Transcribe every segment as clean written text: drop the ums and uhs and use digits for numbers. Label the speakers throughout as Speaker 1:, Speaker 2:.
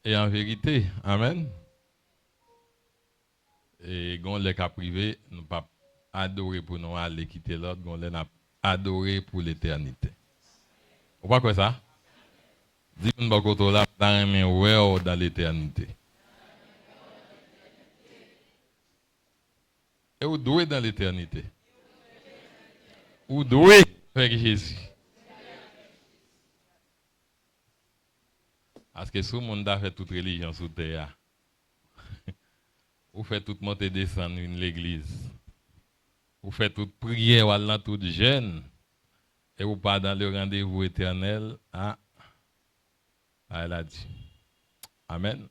Speaker 1: Et en vérité, Amen. Et gon les cas privés, nous pas adorer pour nous aller quitter l'autre, gon les n'a adorer pour l'éternité. Vous pas quoi ça? Dis-nous beaucoup là dans l'éternité. Et vous douez dans l'éternité. Vous douez avec Jésus. Parce que si le monde a fait toute religion sous terre, vous faites toute montée descendre une l'église, vous faites toute prière, ou alors toute jeûne, et vous pas dans le rendez-vous éternel, elle a dit. Amen.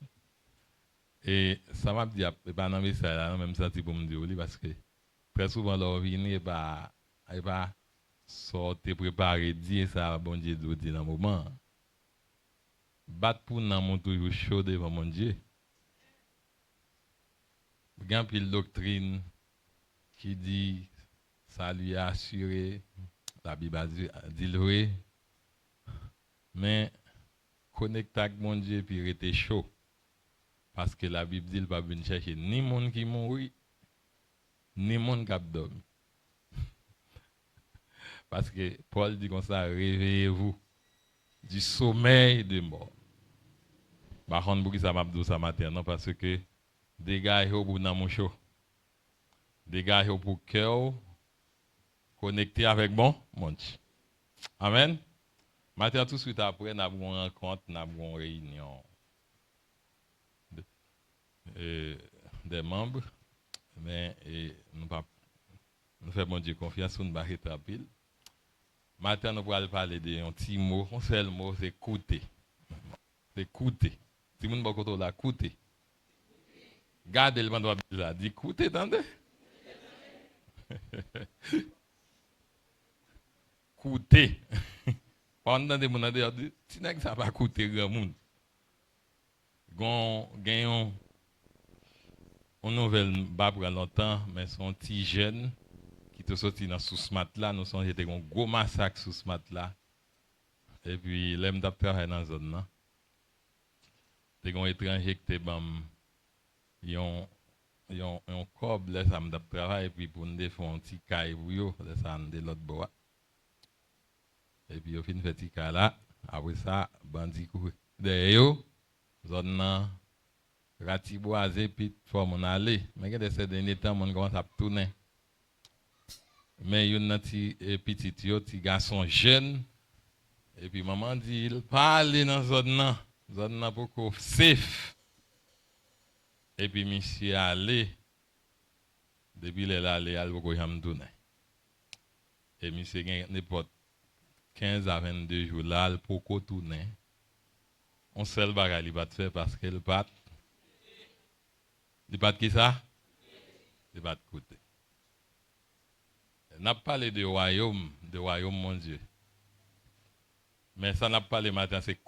Speaker 1: Et ça m'a dit, pas dans message là, même senti pour me dire, parce que très souvent, leur vie n'est pas sorti préparé, dire ça, bon Dieu, dit dans le moment. Battre pour nous, mon toujours chaud devant mon Dieu. Il y a une doctrine qui dit, ça lui a assuré, la Bible a dit le mais connecter avec mon Dieu puis rester chaud. Parce que la Bible dit qu'il ne va pas venir chercher ni monde qui mourit, ni monde qui a dormi. Parce que Paul dit comme ça, réveillez-vous du sommeil de mort. Par contre, pour qui ça m'a dit ça matin, non, parce que des gars sont pour dans mon chaud. Des gars sont pour cœur connecté avec mon monde. Amen. Matin, tout de suite après, nous avons une rencontre, nous avons une réunion des membres. Mais nous faisons mon Dieu confiance, nous ne pouvons pas rapide. Maintenant, nous allons parler d'un petit mot. Un seul mot, c'est écouter. C'est écouter. Si vous ne pouvez pas écouter, gardez le mandat là. Dis écoutez, attendez. Écoutez. Pendant des gens disent, si vous ça va écouter grand monde. Gagnons une nouvelle, pas pour longtemps, mais son petit jeune qui te sorti dans sous ce matelas. Nous sommes été un gros massacre sous ce matelas. Et puis, l'aime d'apprendre dans la zone là. Des gens étrangers qui étaient ils ont corps là ça me travail et puis pour nous défendre un petit caille pour eux là ça de l'autre bois et puis au fin fait petit caille là après ça bandit courir derrière zone là ratiboisé puis forme on aller mais que ces derniers temps on commence à tourner mais il y a un petit garçon jeune et puis maman dit il parle dans zone là pour qu'on safe et puis monsieur allé depuis il est allé à beaucoup jamais tourner et monsieur n'importe 15 à 22 jours là pour qu'on tourne on seul bagage il va te faire parce que le pas qui ça il va te coûter n'a pas parlé de royaume mon Dieu mais ça n'a pas parlé matin c'est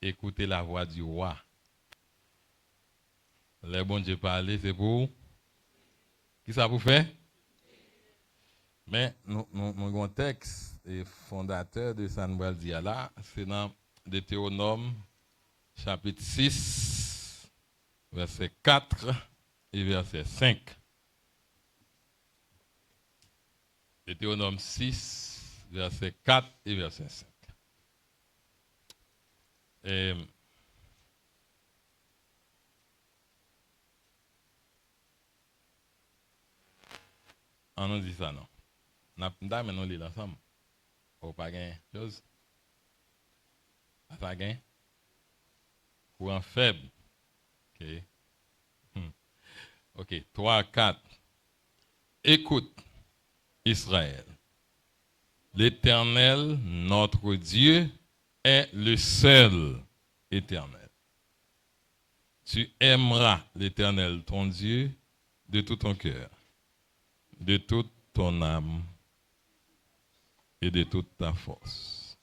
Speaker 1: écouter la voix du roi les bon Dieu parler c'est pour qui ça vous fait mais mon texte et fondateur de San Braldia là c'est dans Deutéronome chapitre 6 verset 4 et verset 5 Deutéronome 6 verset 4 et verset 5 et on nous dit ça non n'a nous lire ensemble ou pas gain chose pas gain courant faible OK OK 3 4 écoute Israël l'Éternel notre Dieu est le seul éternel tu aimeras l'Éternel ton Dieu de tout ton cœur de toute ton âme et de toute ta force.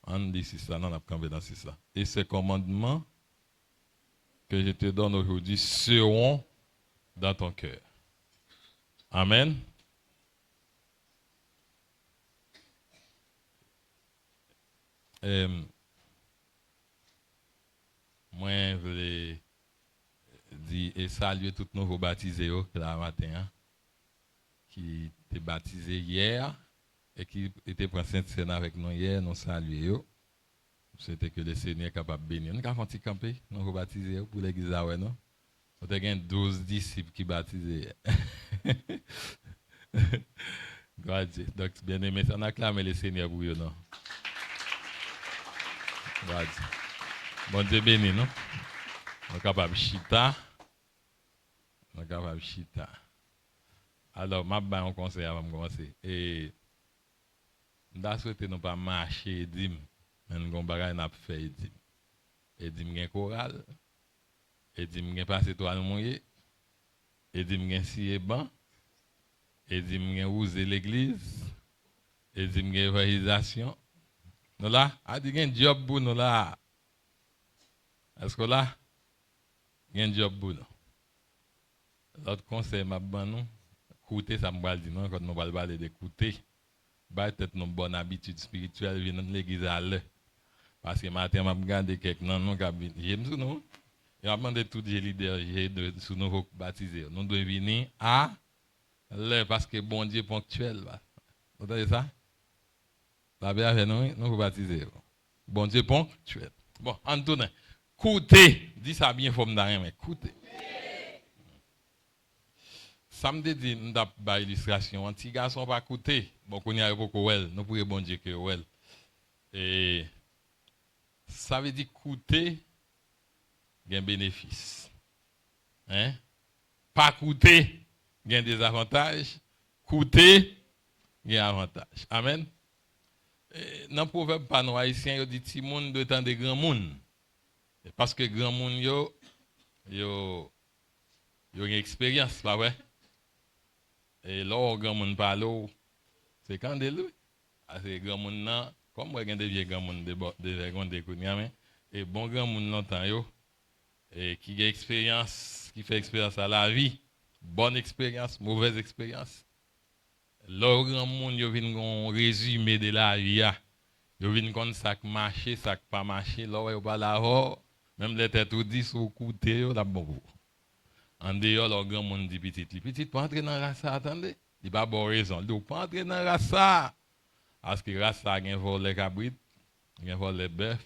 Speaker 1: On dit c'est ça, on a campé dans ça. Et ces commandements que je te donne aujourd'hui seront dans ton cœur. Amen. Moi, je voulais dire et saluer tous nos nouveaux baptisés là matin, hein, qui étaient baptisés hier et qui étaient pour Saint-Sénat avec nous hier, nous saluer. C'était que le Seigneur est capable de bénir. Nous avons fait camper, nous avons baptisé pour l'église. Non? Nous avons 12 disciples qui baptisés. Gloire à Dieu. Donc, bien aimé, on acclame le Seigneur pour eux, non? Gloire à Dieu. Bon Dieu béni, non? Nous sommes capables de chita. Nous sommes capables de chita. Alors, je vais un conseil avant de commencer. Et je souhaite ne pas marcher et dire, mais nous avons fait et dire. Et dire, il y a un choral. Et dire, il y a passé toi à mouiller. Et dire, il y a scié ban. Et dire, il y a ousé l'église. Et dire, il y a évangélisation. Nous là, il y a un job pour nous là. Est-ce que là, il y a un job pour nous? L'autre conseil, m'a nous, écouter, ça me va dire non, quand nous allons parler d'écouter, peut-être nos bonnes habitudes spirituelles viennent de l'église à l'heure. Parce que matin, je regarde quelques non, nous j'aime ça, non? Et je demande tout les leaders sur nous baptisés. Nous devons venir à l'heure parce que bon Dieu est ponctuel. Vous entendez ça? La Bible avec nous, nous baptiser. Bon Dieu est ponctuel. Bon, Antonin, écoutez, dis ça bien, il faut me dire, mais écoutez. Ça me dit, nous avons une illustration. Un petit garçon va écouter. Bon, qu'on y a beaucoup well. Nous pourrions bon Dieu que well. Et ça veut dire écouter, il y a un bénéfice. Hein? Pas écouter, il y a des avantages. Écouter, il y a un avantage. Amen. Dans le proverbe pas nous haïtiens, il dit petit monde de temps de grand monde. Parce que grand monde yo une expérience, pas vrai? Et là, grand monde parle, c'est quand de lui. C'est grand monde là, comme moi, il y a des vieux grand monde de et bon grand monde longtemps yo, et qui a expérience, qui fait expérience à la vie, bonne expérience, mauvaise expérience. Là, grand monde yo vinn un résumé de la vie, yo vinn kon ça qui marché, ça qui pas marché, là yo pas là, même les têtes tout dit sous côté yo la bon. En dehors, le grand monde dit petit. Le petit pas entrer dans la race, attendez. Il n'a pas raison. Il ne pas entrer dans la race. Parce que la race a un volet cabrit, un volet bœuf,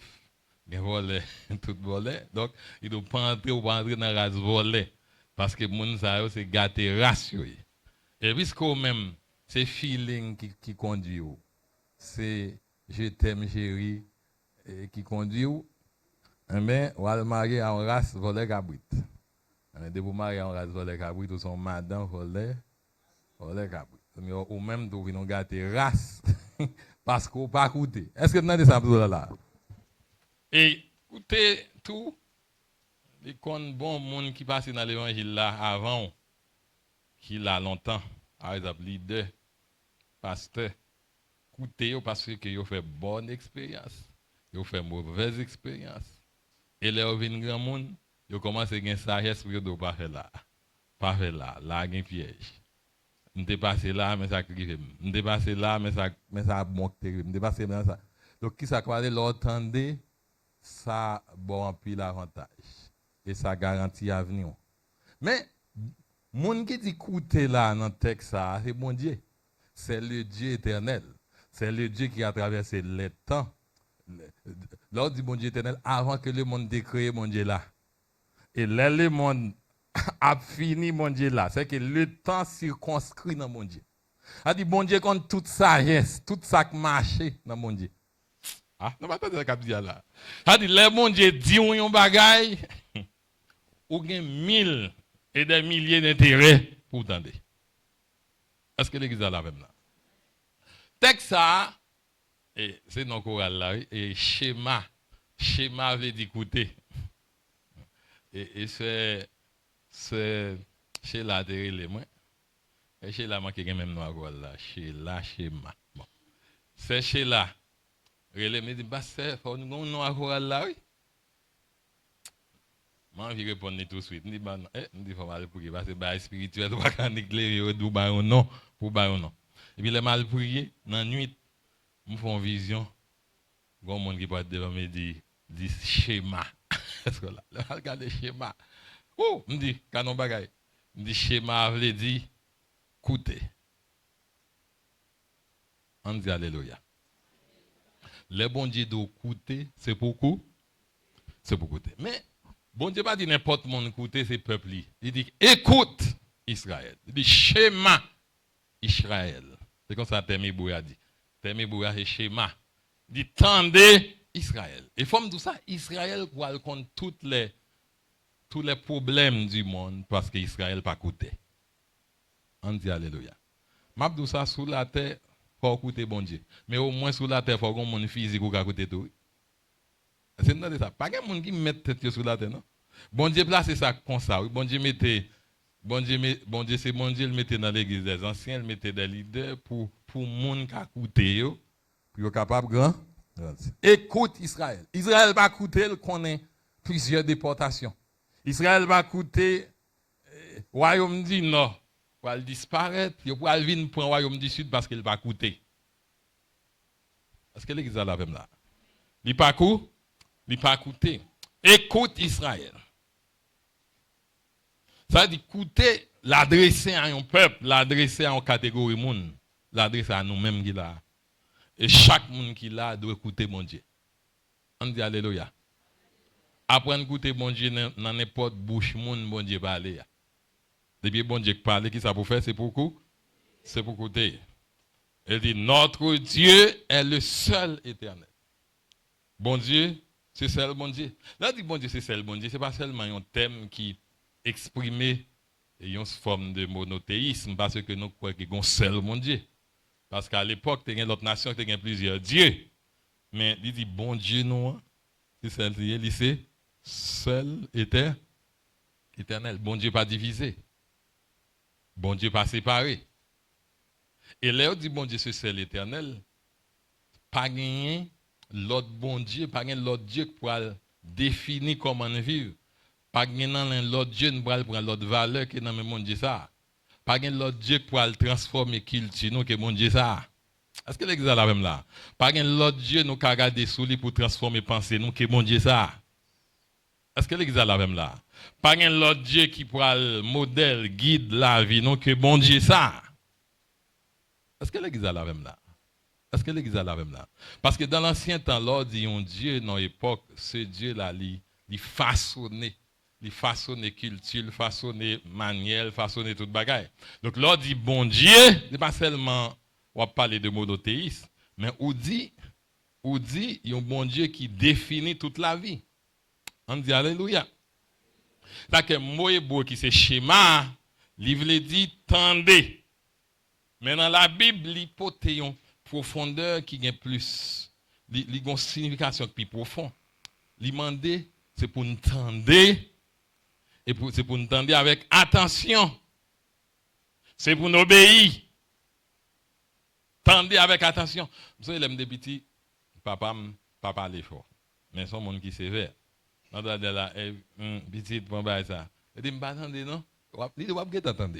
Speaker 1: un volet tout volet. Donc, il ne doit pas entrer dans la race volet. Parce que les gens, c'est gâter race. Et puisque même, c'est feeling qui conduit. C'est je t'aime, chérie, qui conduit. Mais, on va le marier en race volet cabrit. De vous marier en race volet cabrit, ou son madame volet cabrit. Ou même de vous gâter race parce qu'on pas écouter. Est-ce que vous avez ça là? Et écoutez tout, les bon monde qui passe dans l'évangile là avant, qui l'a longtemps, par exemple, leader, pasteur, écoutez parce que vous fait bonne expérience, vous fait mauvaise expérience. Et là, vous venez grand monde, vous commencez à gagner sagesse pour ne pas faire là. Pas faire là, là, il y a un piège. Je suis passé là, mais ça crive. Je suis passé là, mais ça manque terrible. Je suis passé là, ça. Donc, qui s'accorde, l'entendez, ça bon en pile l'avantage. Et ça garantit l'avenir. Mais, monde qui dit écoutez là dans le texte, c'est bon Dieu. C'est le Dieu éternel. C'est le Dieu qui a traversé les temps. L'ordre du bon Dieu éternel, avant que le monde décrée mon Dieu là. Et là, le monde a fini mon Dieu là. C'est que le temps circonscrit dans mon Dieu. A dit bon Dieu compte toute sagesse, tout ça qui marche dans mon Dieu. Ah, non, pas de ce qu'il là. A dit le mon Dieu dit un bagay, ou gain 1000 et des milliers d'intérêts pour tendre. Est-ce que l'église a la même là? Texte ça, et c'est dans le choral là, et schéma veut dire écouter. Et c'est chez la terre moi. Et chez la moi qui est même noir là, schéma. Bon. C'est chez la. Relais me dit bah c'est faut nous noir là oui. Moi je répondre tout de suite. Me dit bah me dit faut mal prier parce que bah spirituel pas can éclairer ou bah non pour bah non. Et puis les mal prier dans nuit me font vision Grand monde qui parle devant me dit schéma. Est-ce que là, regardez schéma. Oh, me dit canon bagay. Me dit schéma veut dire coûter. On dit alléluia. Les bon Dieu doit coûter, c'est beaucoup. C'est pour coûter. Mais bon Dieu pas dit n'importe monde coûter c'est peuple. Il dit écoute Israël. Il dit schéma Israël. C'est comme ça Temibouya dit. Temibouya c'est schéma. Il dit tendez Israël. Et forme tout ça Israël va contre tous les problèmes du monde parce que Israël pas coûté. On dit alléluia. M'abdou ça sous la terre faut coûter bon Dieu. Mais au moins sous la terre faut qu'on monde physique ou coûter tout. C'est non de ça. Pas de monde qui met tête sur la terre non. Bon Dieu place ça comme ça. Bon Dieu mettait bon Dieu c'est bon Dieu le mettait dans l'église des anciens, le mettait des leaders pour monde qui a coûté yo, pour capable grand. Écoute Israël. Israël va coûter le connaît plusieurs déportations. Israël va coûter royaume du nord va disparaître, il va venir pour le royaume du sud parce qu'il va coûter. Est-ce que l'église a la même là? Il pas coûter. Il pas coûter. Écoute Israël. Ça dit coûter, l'adresser à un peuple, l'adresser à une catégorie monde, l'adresser à nous-mêmes qui là. Et chaque monde qui là doit écouter mon Dieu. On dit alléluia. Apprendre à écouter mon Dieu dans n'importe bouche monde bon Dieu parler. Depuis bon Dieu parler, qui ça pour faire, c'est pour c'est pour écouter. Elle dit notre Dieu est le seul éternel. Bon Dieu, c'est seul bon Dieu. Là dit bon Dieu, c'est seul bon Dieu, c'est pas seulement un thème qui exprime une forme de monothéisme parce que nous croyons qu'il y a un seul bon Dieu. Parce qu'à l'époque, il y a d'autres nations qui ont plusieurs dieux. Mais il dit bon Dieu non, c'est seul Dieu, c'est seul éternel. Bon Dieu pas divisé. Bon Dieu pas séparé. Et là, on dit bon Dieu, c'est seul éternel. Pas gagner l'autre bon Dieu, pas gagner l'autre Dieu pour définir comment vivre. Pas gagner l'autre Dieu pour prendre l'autre valeur qui est dans le monde Dieu ça. Pas gagner l'autre Dieu pour transformer culture nous que mon Dieu ça. Est-ce que l'exemple là même là? Pas gagner l'autre Dieu nous qu'a garder sous lui pour transformer pensée nous que mon Dieu ça. Est-ce que l'exemple là même là? Pas gagner l'autre Dieu qui pourra modèle guide la vie nous que bon Dieu ça. Est-ce que l'exemple là même là? Est-ce que l'église a la même là? Parce que dans l'ancien temps, l'on dit un Dieu dans l'époque, ce Dieu-là, il façonnait culture, il façonnait manière, il façonnait toute bagaille. Donc l'on dit bon Dieu, ce n'est pas seulement, on va parler de monothéisme, mais on dit, il y a un bon Dieu qui définit toute la vie. On dit alléluia. C'est que Moébo qui c'est schéma, livre dit tendez. Mais dans la Bible, l'hypothéon profondeur qui gagne plus, il a une signification plus profonde. L'imandé, c'est pour nous tendre et c'est pour nous tendre avec attention. C'est pour nous obéir. Tendez avec attention. Vous savez, les petits, papa parle fort. Mais son monde qui est sévère. On doit dire là, petit, pour ça. Il dit, pas attendre, non? Il dit, vous avez attendre.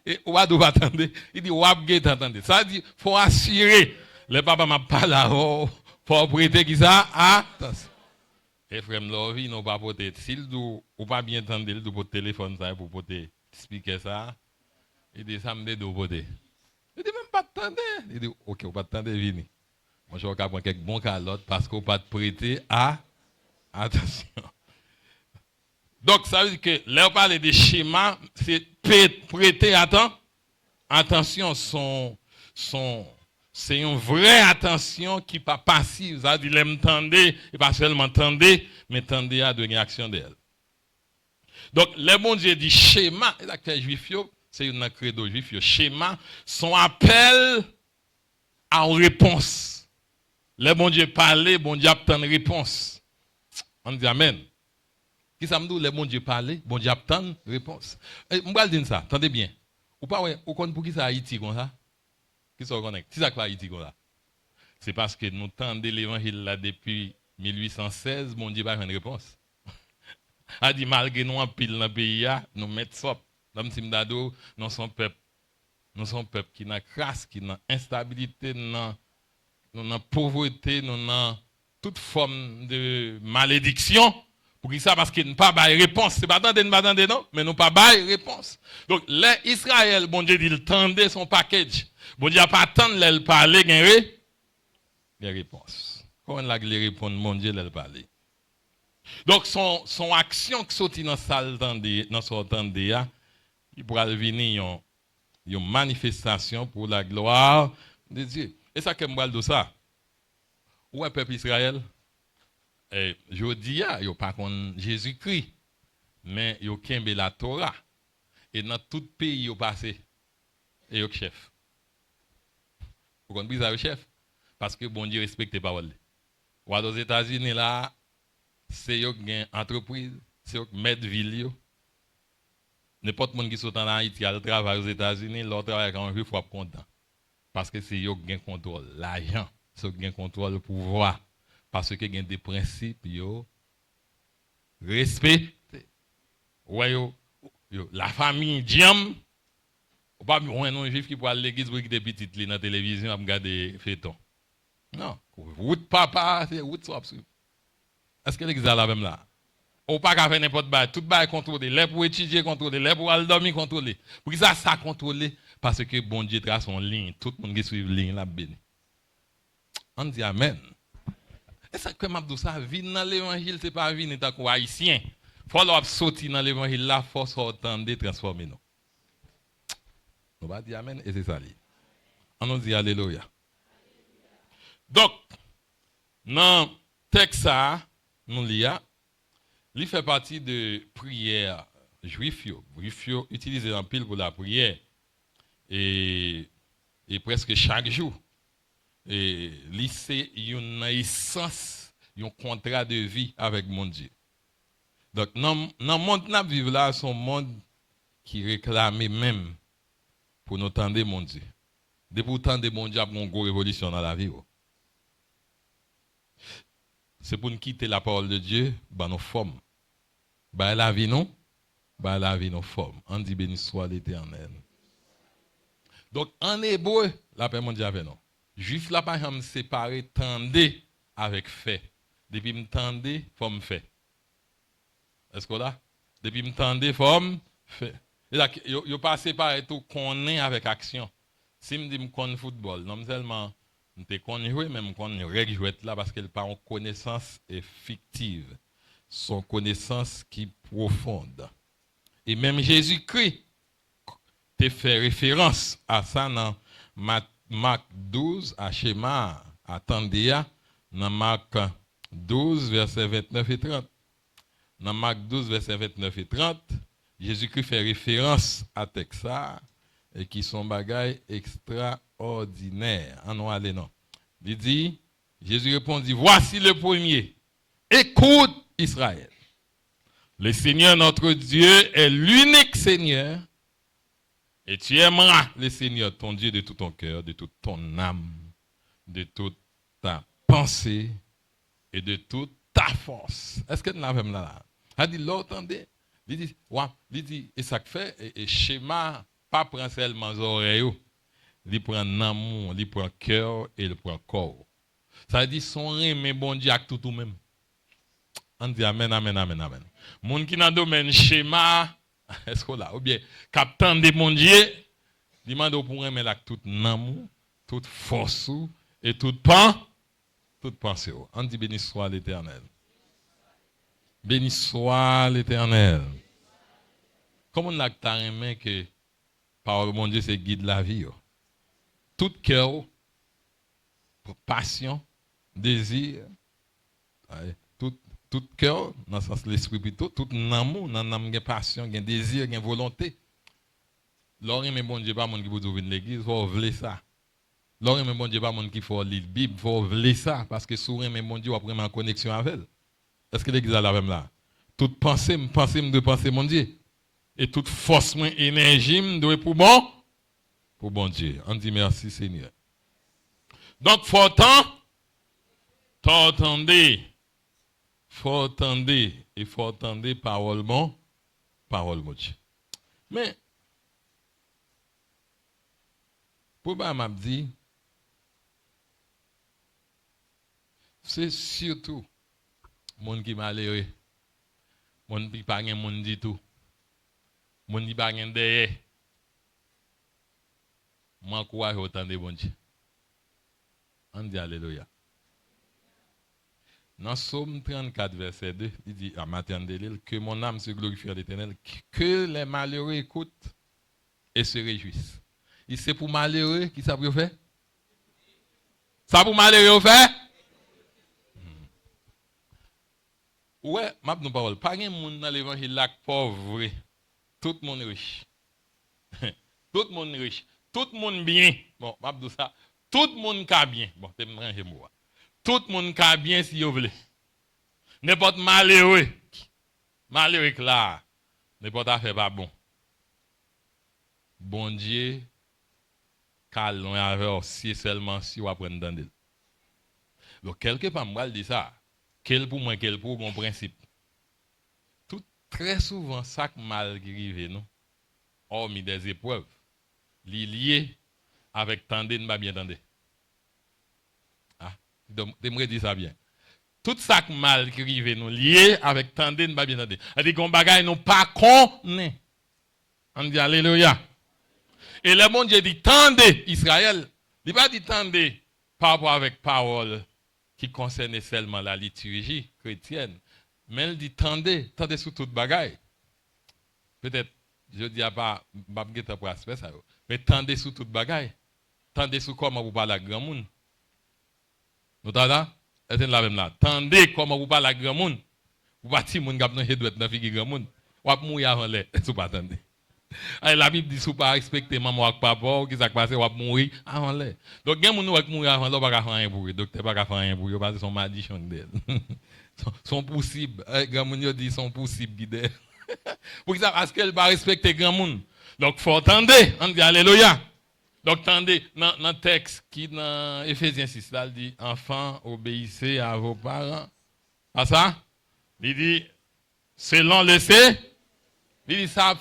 Speaker 1: Et ou a doit attendre, il dit ou a attendre. Ça dit faut assurer le papa m'a pas là faut prêter qui ça attention. Et frère Lovi non pas porter s'il ou pas bien attendre il doit téléphone ça pour porter speaker ça. Il dit ça me doit porter. Il dit même pas attendre. Il dit OK, on pas attendre venir. Moi je vais prendre quelques bons calottes parce qu'on pas prêter à attention. Donc, ça veut dire que là, on parle des schémas, c'est prêter attention, c'est une vraie attention qui n'est pas passive. Ça veut dire m'tendez, et pas seulement tendez, mais tendez à donner action d'elle. Donc, le bon Dieu dit schéma, et là, que juif, c'est une credo juif, schéma, son appel à une réponse. Le bon Dieu parle, bon Dieu obtient une réponse. On dit Amen. Qui ça me dit, le bon Dieu parle, bon Dieu obtient réponse. Je vais dire ça, attendez bien. Ou pas, ou pour qui ça Haïti comme ça? Qui ça connecte? Si ça quoi Haïti comme ça? C'est parce que nous tendons l'évangile là depuis 1816, bon Dieu n'a pas une réponse. A dit, malgré nous en pile dans le pays, nous mettons ça. Dans Simdado, nous sommes peuple qui n'a crasse, qui n'a instabilité, nous avons pauvreté, nous avons toute forme de malédiction. Pour qui ça? Parce qu'il n'a pas de réponse. C'est pas attendre, non, mais nous pas de réponse. Donc, les Israël, bon Dieu dit, il tendait son package. Bon Dieu n'a pas attendre de parler, il y a une réponse. Comment il répond, mon Dieu, il parler. Donc, son action qui sortit dans salle dans son temps, il pourra venir une manifestation pour la gloire de Dieu. Et ça, que moi, de ça. Où est le peuple Israël? Je dis, il n'y a pas contre Jésus-Christ, mais il y a la Torah. Et dans tout pays, il y a passé. Et il y a chef. Vous comprenez le chef? Parce que bon Dieu respecte les paroles. Ou aux États-Unis, là, c'est eux qui ont entreprise, c'est eux qui mettent ville. N'importe qui qui sont en Haïti, qui travaille aux États-Unis, leur travail quand même, il faut être content. Parce que c'est eux qui ont contrôle l'argent, c'est eux qui ont contrôle le pouvoir. Parce que y a des principes, respect. Ouais, la famille, Diam. Pas un juif qui peut aller à l'église pour des petites dans la télévision à regarder feuilleton. Non. Route papa, c'est route soit absolu. Est-ce que l'église est la même là? Ou pas qu'à faire n'importe quoi. Tout est contrôlé. Les pour étudier contrôlé. Les pour aller dormir contrôlé. Pour ça contrôlé? Parce que bon Dieu trace en ligne. Tout le monde qui suit la ligne là béni. On dit amen. Et ça que m'a dit ça, vivre dans l'évangile, c'est pas vivre en tant qu'haïtien. Il faut sortir dans l'évangile là, il faut sortir de transformer nous. On va dire amen et c'est ça. On nous dit alléluia. Donc, dans le texte, nous lisons, il fait partie de prière juif. Juif utilisé en pile pour la prière et presque chaque jour. Et c'est une essence, un contrat de vie avec mon Dieu. Donc, dans le monde que nous vivons là, c'est un monde qui réclame même pour nous tendre mon Dieu. De pourtant, de mon Dieu a une grosse révolution dans la vie. C'est pour nous quitter la parole de Dieu, bah nos formes. Bah la vie non, bah la vie nos formes. On dit béni soit l'Éternel. Donc, en hébreu, la paix mondiale avec nous. Juif là, par exemple, séparé, tendez avec fait. Depuis me tendez, faut me fait. Est-ce que là? Depuis me tendez, faut me fait. Et là, il pas séparé tout qu'on est avec action. Si me dit me connais football, non seulement je connais jouer, mais je connais règle jouer là parce qu'elle pas en connaissance fictive. Son connaissance qui profonde. Et même Jésus-Christ te fait référence à ça dans Marc 12, à schéma, à Tandéa, dans Marc 12, versets 29 et 30. Dans Marc 12, versets 29 et 30, Jésus-Christ fait référence à Texas et qui sont bagailles extraordinaires. Ah non, allez, non. Il dit, Jésus répondit, voici le premier. Écoute Israël. Le Seigneur notre Dieu est l'unique Seigneur. Et tu aimeras le Seigneur, ton Dieu, de tout ton cœur, de toute ton âme, de toute ta pensée et de toute ta force. Est-ce que nous l'avons là? Il dit, l'entendez? Il dit, ouais, il dit, et ça fait, et schéma, pas prend seulement les oreilles, il prend l'amour, il prend cœur et il prend corps. Ça veut dire, son mais bon Dieu, avec tout même. On dit amen, amen, amen, amen. Moun qui dans le domaine schéma, est-ce que là, ou bien, captant de mon Dieu, demande pour aimer avec tout amour, toute force et toute pensée. On dit béni soit l'Éternel. Béni soit l'Éternel. Comment on a aimé que par mon Dieu, c'est guide la vie. Tout cœur, passion, désir, tout cœur, dans le sens de l'esprit plutôt, tout amour, dans l'âme, passion, désir, volonté. Lorsque mais bon Dieu pas mon qui vous ouvrir l'église, faut vouloir ça. Lorsque mais bon Dieu pas mon qui faut lire la Bible, faut vouloir ça parce que souvent mais bon Dieu va prendre en connexion avec elle. Est-ce que l'église est la même là? Toute pensée, de penser mon Dieu. Et toute force, énergie, doit pour bon Dieu. On dit merci Seigneur. Donc, faut entendre, et faut entendre parole mon Dieu. Mais, pour m'a dit, c'est surtout monde qui malheureux, monde qui pas rien monde du tout, monde qui pas rien derrière. Moi crois autant de bon Dieu. On dit alléluia. Dans Psaume 34, verset 2, il dit à Matthieu que mon âme se glorifie à l'Éternel, que les malheureux écoutent et se réjouissent. Et c'est pour malheureux qui ça pour faire? Ça pour malheureux faire? Ouais, m'a nous parole. Pas de monde dans l'évangile là pauvre. Tout le monde riche. Tout le monde riche. Tout le monde bien. Bon, m'a dit ça. Tout le monde ka bien. Bon, t'es ranger moi. Tout le monde ka bien si vous voulez. N'importe malheureux. Malheureux là. N'importe affaire pas bon. Bon Dieu, calme avec si seulement si vous apprenez d'entendre. Donc, quelque part, moi, je dis ça. Quel pour moi, quel pour mon principe. Tout très souvent, ça que mal qui arrive, non? Hormis des épreuves, liées avec tendez, ne pas bien tendez. Ah, j'aimerais dire ça bien. Tout ça que mal qui arrive, non, lié avec tendez, ne pas bien tendez. C'est-à-dire qu'on bagaille, non pas connaît. On dit alléluia. Et le bon Dieu dit, tendez, Israël. Il n'a pas dit tendez par rapport avec parole qui concerne seulement la liturgie chrétienne. Mais il dit, tendez sous toute bagaille. Peut-être, je dis pas, je ne pour aspect ça. Mais tendez sous toute bagaille. Tendez sous comment vous parlez à grand monde. Vous entendez? C'est la même là. Tendez comment vous parlez à grand monde. Vous bâtissez mon gars dans le figure grand monde. Vous allez mourir avant l'air. Vous pas attendre. La Bible dit, si vous ne respectez maman ou papa, qui s'est passé, vous allez mourir avant l'air. Donc, il y a des gens qui mourent avant l'air, vous ne pouvez pas faire rien pour eux. Donc, vous ne pouvez pas faire rien pour eux, parce que sont malédiction d'elle. Sont possibles. Grand monde dit, sont possibles guider. Pour ça, parce qu'elle va respecter grand monde. Donc, il faut attendre. On dit alléluia. Donc, attendez, dans le texte qui dans Éphésiens 6, là, il dit, enfants, obéissez à vos parents. Pas ça? Il dit, selon le C. Il dit ça,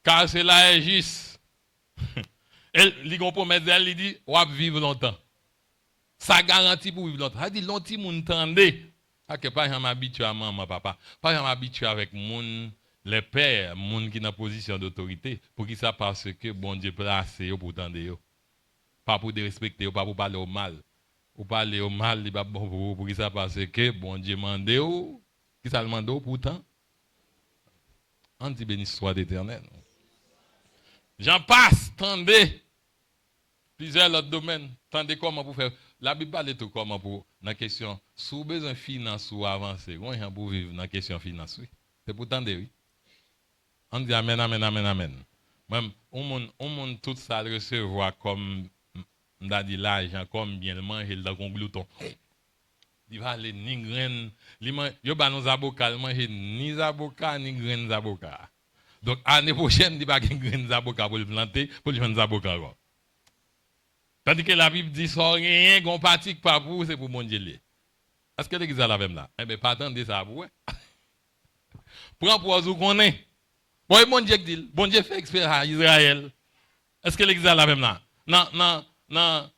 Speaker 1: car cela est juste. Il compromet d'elle, il dit, on va vivre longtemps. Ça garantit pour vivre longtemps. Il dit, longtemps, vous entendez. Que pas jamais m'habituer à maman, papa. Pas jamais m'habituer avec mon, les pères, mon qui est en position d'autorité. Pour qui ça? Parce que bon Dieu place pour entendre. Pas pour respecter, pas pour parler au mal. Pour parler au mal, il va bon pour qui ça? Parce que bon Dieu mande qui ça demande pourtant. On dit béni soit l'Éternel. J'en passe, tendez. Plusieurs autres domaines. Tendez comment pour faire. La Bible parle de tout comment pour la question. Si vous avez besoin de finance ou avancer, vous avez pour vivre dans la question finance. C'est pour tendre, oui. On dit amen, amen, amen, amen. Même, on monte tout ça à recevoir comme, on a dit l'argent, comme bien le manger dans un glouton. Il va aller ni graines, il va nous avocats, manger ni avocats, ni graines avocats. Donc, l'année prochaine, il va pas graines avocats pour le planter, pour le faire des avocats. Tandis que la Bible dit, ça rien, qu'on pratique pas pour, c'est pour mon Dieu. Est-ce que l'église a la même là? Eh bien, pas attendre ça pour vous. Prends pour vous qu'on est. Bon, mon Dieu dit, bon Dieu fait expérience à Israël. Est-ce que l'église a la même là? Non,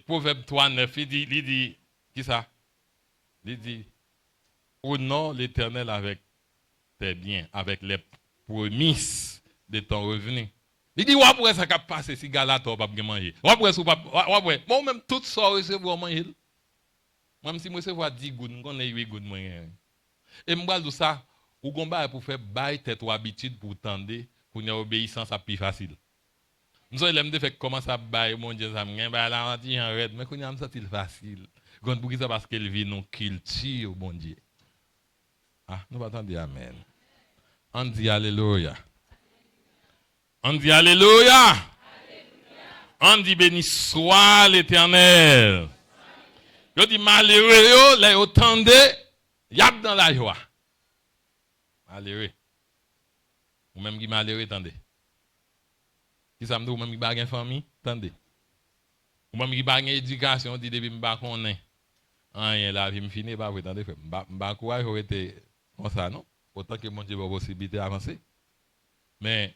Speaker 1: Proverbe 3, 9, il dit, qui ça? Il dit, honore l'Éternel avec tes biens, avec les promesses de ton revenu. Il dit, ouais, pourquoi ça va passer si Galato va pas manger? Ouais, pourquoi moi même tout ça recevoir manger. Même si moi recevoir 10 gouttes, on a 8 gouttes moyen. Et moi tout ça, ou combat pour faire bail tête ou habitude pour tendre pour une obéissance à plus facile. Nous allons faire comment ça bail mon Dieu ça me bail là on dit en red mais qu'on a ça c'est facile. Quand pour ça parce qu'elle vit nos culture mon Dieu. Ah, nous va attendre amen. On dit alléluia. On dit alléluia. On dit béni soit l'Éternel. Je dis malheureux, les entendez, y a dans la joie. Malheureux. Ou même qui malheureux, attendez. Qui ça me dit, ou même qui n'a pas de famille, attendez. Ou même qui n'a pas d'éducation, dit depuis que je ne connais pas. Rien, la vie me finit, pas vous attendez. Je ne pas courage, j'aurais été comme ça, non? Autant que mon Dieu a possibilité d'avancer. Mais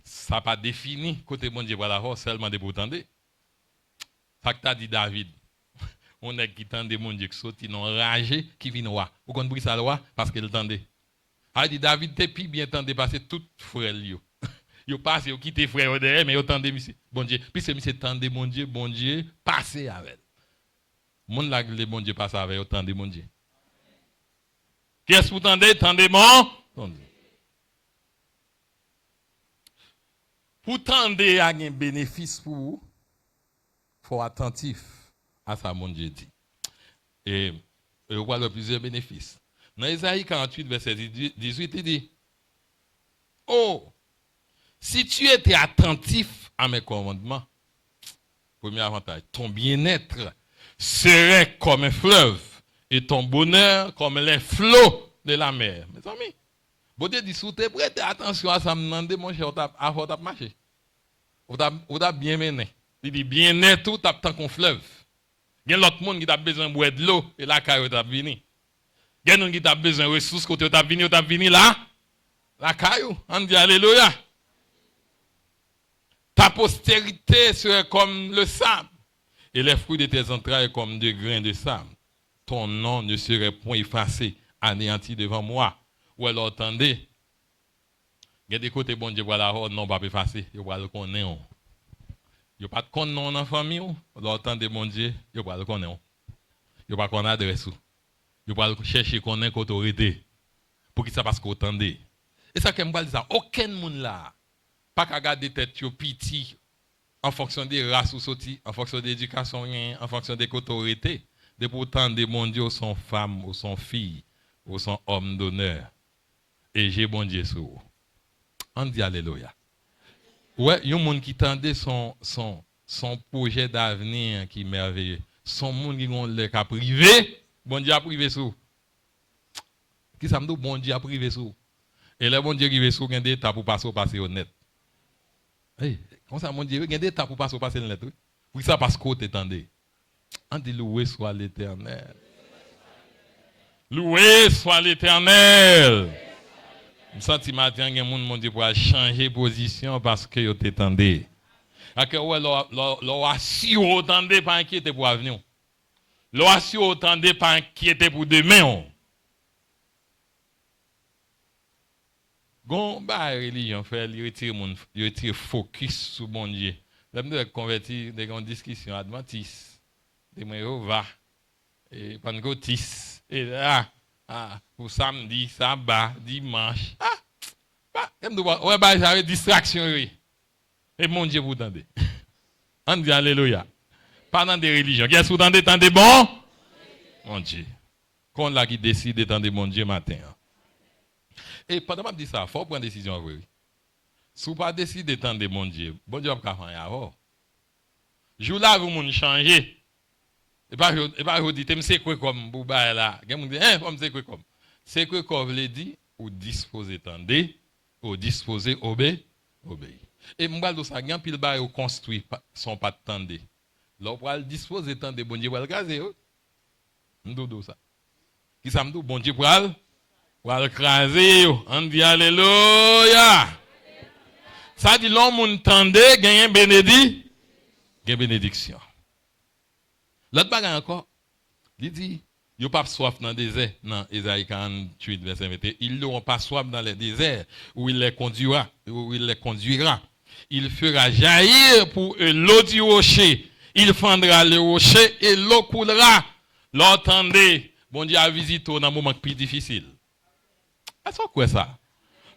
Speaker 1: ça n'a pas défini côté mon Dieu, voilà, seulement de vous attendre. Ça que tu as dit David. on est qui tendait mon Dieu qui sorti non ragé qui vient roi. Vous comprenez ça roi parce qu'il tendait. A dit David t'es puis bien tendait passer tout frère yo. Yo passe yo quitter frère derrière mais yo tendait monsieur. Bon Dieu, puis c'est monsieur tendait bon Dieu passer avec. Mon là le bon Dieu passe avec yo tendait mon Dieu. Qu'est-ce que vous tendez? Tendez mon tendez. Pour tendre à un bénéfice pour vous, il faut être attentif à ça, mon Dieu dit. Et on voit plusieurs bénéfices. Dans Isaïe 48, verset 18, il dit, oh, si tu étais attentif à mes commandements, premier avantage, ton bien-être serait comme un fleuve et ton bonheur comme les flots de la mer. Mes amis, vous dit, si vous prêtez attention à ça, mon cher, à votre marché. Vous avez bien mené. Il dit bien net tout, t'as tant qu'on fleuve. Il y a l'autre monde qui a besoin de boire de l'eau et la caille t'a venu. Il y a d'autres qui a besoin de ressources côté t'a venu là. La caille, on dit alléluia. Ta postérité serait comme le sable et les fruits de tes entrailles comme des grains de sable. Ton nom ne serait point effacé, anéanti devant moi. Ou alors attendez. Il y a des côtés bon Dieu voilà non pas effacer, il va le connaître. Il pas de connaître dans la famille, alors attendez bon Dieu, il va le connaître. Il pas connaître adresse. Il va chercher connaître autorité. Pour qui ça parce qu'on attendait. Et ça que me dire ça, aucun monde là pas qu'à garder tête yo petit en fonction des races ou sorti, en fonction de l'éducation, en fonction des autorités. De pourtant des bon Dieu sont femmes ou sont filles ou sont hommes d'honneur. Et j'ai bon Dieu sur vous. On dit alléluia. Ouais, il y a un monde qui tendait son projet d'avenir qui est merveilleux. Son monde qui ont le cas privé, bon Dieu a privé sur. Qui ça me dit bon Dieu a privé sur. Et le bon Dieu qui veut sur gain d'état pour passer honnête. Hey, comment ça mon Dieu gain d'état pour passer honnête. Oui, ça parce qu'on t'étendait. On dit loué soit l'Éternel. Loué soit l'Éternel. Je sens que matin, il y a des gens qui pour changer de position parce que vous t'étendez. Que l'on a si autant de pas inquiété pour l'avenir. L'on a si autant de pas inquiété pour demain. Gon ba religion fait il retire focus sur mon Dieu. Là me convertir des grandes discussions adventistes, des Jéhovah et pentecôtistes et là pour samedi, sabbat, dimanche. Ouais, bah, j'avais distraction. Et mon Dieu, vous entendez. On dit alléluia. Pas dans des religions. Qu'est-ce que vous entendez bon? Mon Dieu. Qu'on l'a qui décide d'étendre mon Dieu matin. Et pendant que je dis ça, il faut prendre une décision. Si vous ne pas décider d'étendre mon Dieu, bon Dieu va faire rien. Je là, vous m'ont changé. Et pas vous dites, c'est quoi comme vous là? Vous dites, c'est quoi comme? C'est quoi comme vous dit, ou disposer tendez, ou disposer obéir. Et moi, je sais que pile bail construit son pas tendez. Là, pour le disposer tendez, bon Dieu va le gazer. M'dou ça. Qui ça m'dou? Bon Dieu pour le craser. On dit alléluia. Ça dit l'homme tendez, gagne bénédiction. L'autre bagage encore, il dit, il n'y a pas soif dans le désert, dans Isaïe 48, verset 21. Ils n'auront pas soif dans le désert, où il les conduira. Il fera jaillir pour eux l'eau du rocher. Il fendra le rocher et l'eau coulera. L'entendez, bon Dieu a visité dans un moment plus difficile. Est-ce quoi ça?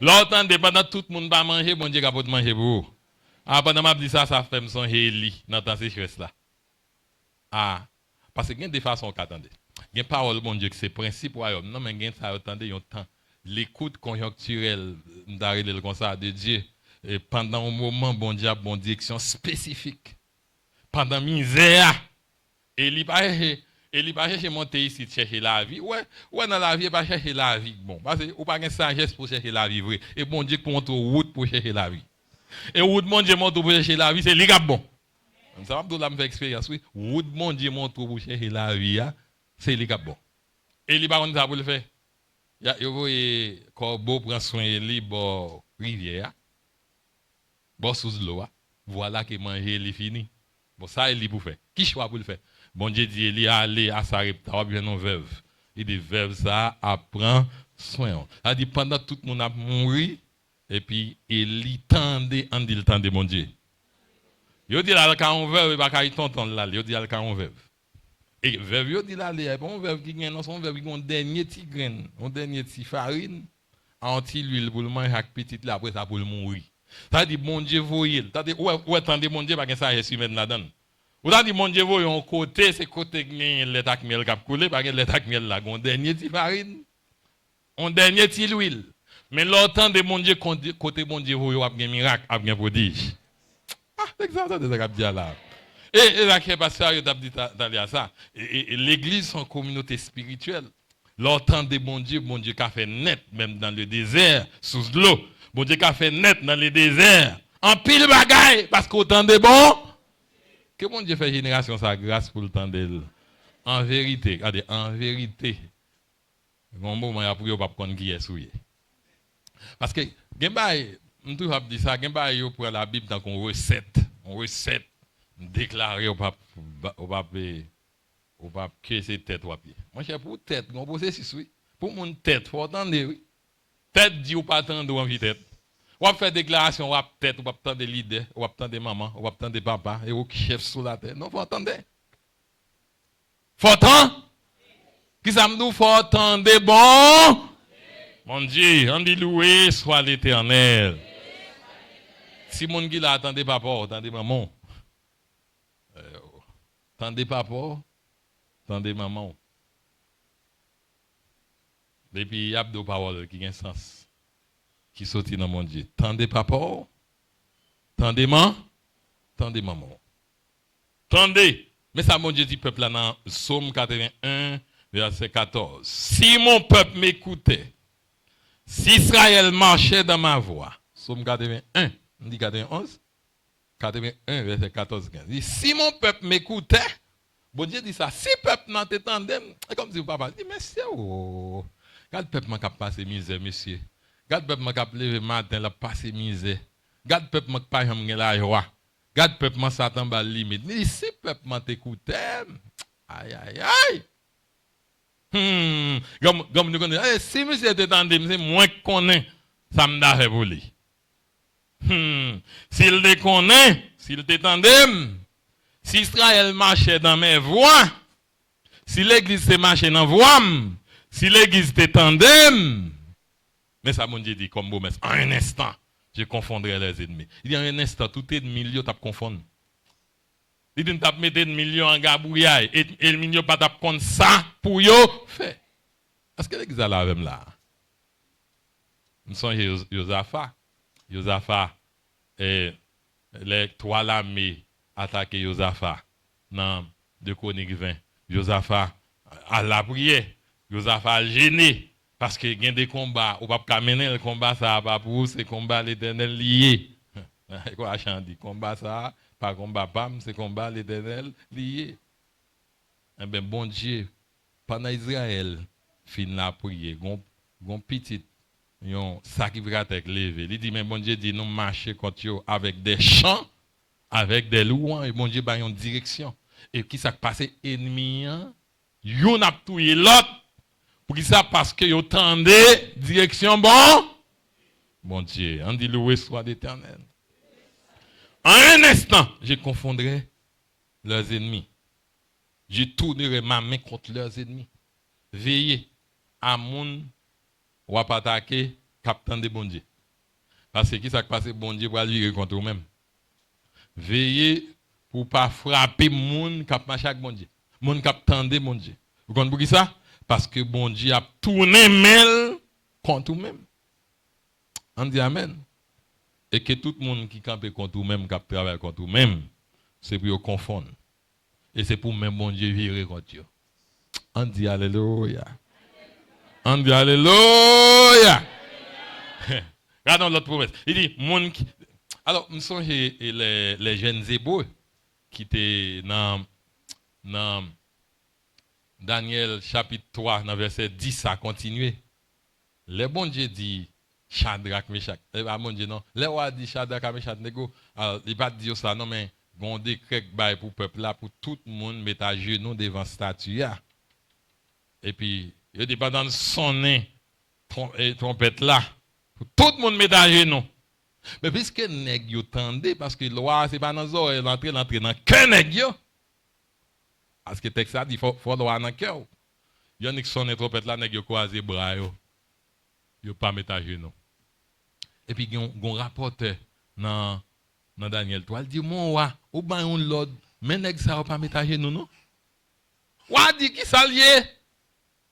Speaker 1: L'entendez, pendant tout le monde va manger, bon Dieu va pas manger pour vous. Pendant que je dis ça, ça fait me songer Élie dans ta sécheresse là. Parce que il y a des façons qu'attendez. Il y a parole bon Dieu que c'est principe royaume. Non mais il y a ça attendez un temps. L'écoute conjoncturelle d'arriver comme ça de Dieu et pendant un moment bon Dieu a une direction spécifique. Pendant misère Élie pas chercher monter ici chercher la vie. Ouais dans la vie pas chercher la vie bon parce que ou pas une sagesse pour chercher la vie vrai et bon Dieu montre route pour chercher la vie. Et route mon Dieu montre pour chercher la vie c'est lui qui bon. Ça va me faire expérience, oui. Route mon Dieu montre pour chercher la vie, c'est les bon. Et les barons ça pour le faire. Il voyez corbeau prend soin de lui bon rivière. Bon sous l'eau. Voilà que manger il fini. Bon ça il pour faire. Qui choix pour le faire? Bon Dieu dit, il est allé à Sarepta, ou bien non veuve. Il dit, veuve ça, apprend soin. Il dit, pendant tout le monde a mouru, et puis il tendait, on dit, il tendait, mon Dieu. Il dit, là, quand on veuve, il va pas y t'entendre là, il dit, là, quand on veuve. Et veuve, il dit, là, il y a un veuve qui gagne, son veuve qui a un dernier petit grain, un dernier petit farine, anti-l'huile pour le manger avec petit là, après ça pour le mourir. Ça dit, mon Dieu, voyez. Ça dit, où attendez, mon Dieu, parce que ça est si maintenant là-dedans. Ou ça dit, mon Dieu, voyez, un côté, c'est côté qui a l'état de miel qui a coulé, parce que l'état de miel là, un dernier petit farine, un dernier petit l'huile. Mais l'autant de mon Dieu, côté mon Dieu, voyez, il y a un miracle, il y a un prodige. Ah, c'est exactement ce que je là. Et là, qui est passé à ça. Et l'église, c'est une communauté spirituelle. L'autant de mon Dieu qui a fait net, même dans le désert, sous l'eau. Mon Dieu qui a fait net dans le désert. En pile bagaille, parce qu'autant de bon. Que mon Dieu fait génération sa grâce pour le temps de en vérité, regardez, en vérité. Mon moment, il y a pour pas prendre qui est souillé. Parce que, on toujours dit ça, il pour la Bible dans une recette. Une recette déclarée au pape que c'est tête ou pied. Moi, je pour tête, on processus, oui. Pour mon tête, il faut attendre, oui. Tête dit ou pas attendre ou envie tête. Ou faire déclaration, ou tête, ou attendre des leaders, ou attendre des mamans, ou attendre des papas, et ou chef sous la tête. Non, il faut attendre. Faut attendre. Qui ça me dit, faut attendre bon. Mon Dieu, on dit loué soit l'Éternel. Si mon qui l'a attendez papa, attendez maman. Attendez papa, attendez maman. Et puis il y a deux paroles qui ont un sens, qui sortent dans mon Dieu. Tendez papa, tendez maman, tendez maman. Tendez. Mais ça, mon Dieu dit peuple là dans Psaume 81, verset 14. Si mon peuple m'écoutait, si Israël marchait dans ma voie, Psaume 81, on dit 91, 81, verset 14, 15. Il dit, si mon peuple m'écoutait, bon Dieu dit ça, si le peuple n'a t'étendait, comme si papa dit, monsieur, oh, regarde le peuple m'a passé misère, monsieur. Regarde le peuple m'a levé matin, la passé misère. Regarde le peuple m'a pas jamais la joie. Regarde le peuple m'a Satan bas limite. Mais si le peuple m'a t'écoutait, aïe, aïe, aïe. Comme nous connaissons, si monsieur t'étendait, c'est moins qu'on est, ça me fait pour lui. S'il te connaît, s'il t'étendait, si Israël marchait dans mes voies, si l'église te marchait dans voie, si l'église t'étendait, mais ça, mon Dieu dit comme beau, en un instant, je confondrai les ennemis. Il y a un instant, tout ennemi, il t'a confondre. Il dit, t'as mis ennemi en gabouillaille, et l'ennemi n'a pas t'apprendre ça pour yo fait. Est-ce que l'église a la même là? Nous sommes Josaphat. Josaphat, et les trois l'armée attaquent Josaphat dans 2 Chroniques 20. Josaphat à la prière, Josaphat gêné parce que il y a des combats, on ne peut pas mener le combat ça pas pour c'est combat l'Éternel lié. Quoi dit combat ça, pas combat pam, c'est combat l'Éternel lié. Eh bien bon Dieu, pendant Israël fin la prière, gon petit ça qui va être levé. Il dit, mais bon Dieu dit, nous marcher contre eux avec des chants, avec des louanges, et bon Dieu va une direction. Et qui s'est passé ennemi, yon a tué l'autre, pour qui ça parce que yon tendait direction bon. Bon Dieu, on dit loué soit l'Éternel. En un instant, je confondrai leurs ennemis. Je tournerai ma main contre leurs ennemis. Veillez à mon ou pas attaquer capitaine de bon Dieu. Parce que qui ça passe bon Dieu pour aller contre vous-même. Veillez pour pas frapper moun qui marche avec bon Dieu. Moun qui tendait bon Dieu. Vous comprenez pour qui ça? Parce que bon Dieu a tourné mêle contre vous-même. On dit amen. Et que tout le monde qui campe contre vous-même, qui travaille contre vous-même, c'est pour vous confondre. Et c'est pour même bon Dieu virer contre vous. On dit alléluia. On dit alléluia. Regardons l'autre promesse. Il dit, monde qui... Alors, nous sommes les jeunes hébreux qui étaient dans Daniel chapitre 3, dans verset 10, ça a continué. Le bon Dieu dit, Shadrach, Meshach. Bon Dieu, non. Le roi dit Shadrach, Meshach, Nego. Alors, il va dire ça, non, mais Bon décret bail pour peuple là pour tout le monde mettre à genoux devant statue là. Et puis il dit pendant sonner trompette là pour tout le monde mettre à genoux. Mais puisque nèg yo tendez parce que loi c'est pas dans les oreilles l'entrée dans cœur nèg yo. Parce que texte ça dit faut loi dans cœur. Il y a qui sonne trompette là nèg yo croiser bras yo pas mettre à genoux. Et puis gon rapporteur dans Daniel 3 il dit mon wa ou ba on l'ordre mais nèg ça pas mettre à genoux non. Wa dit qui ça lié?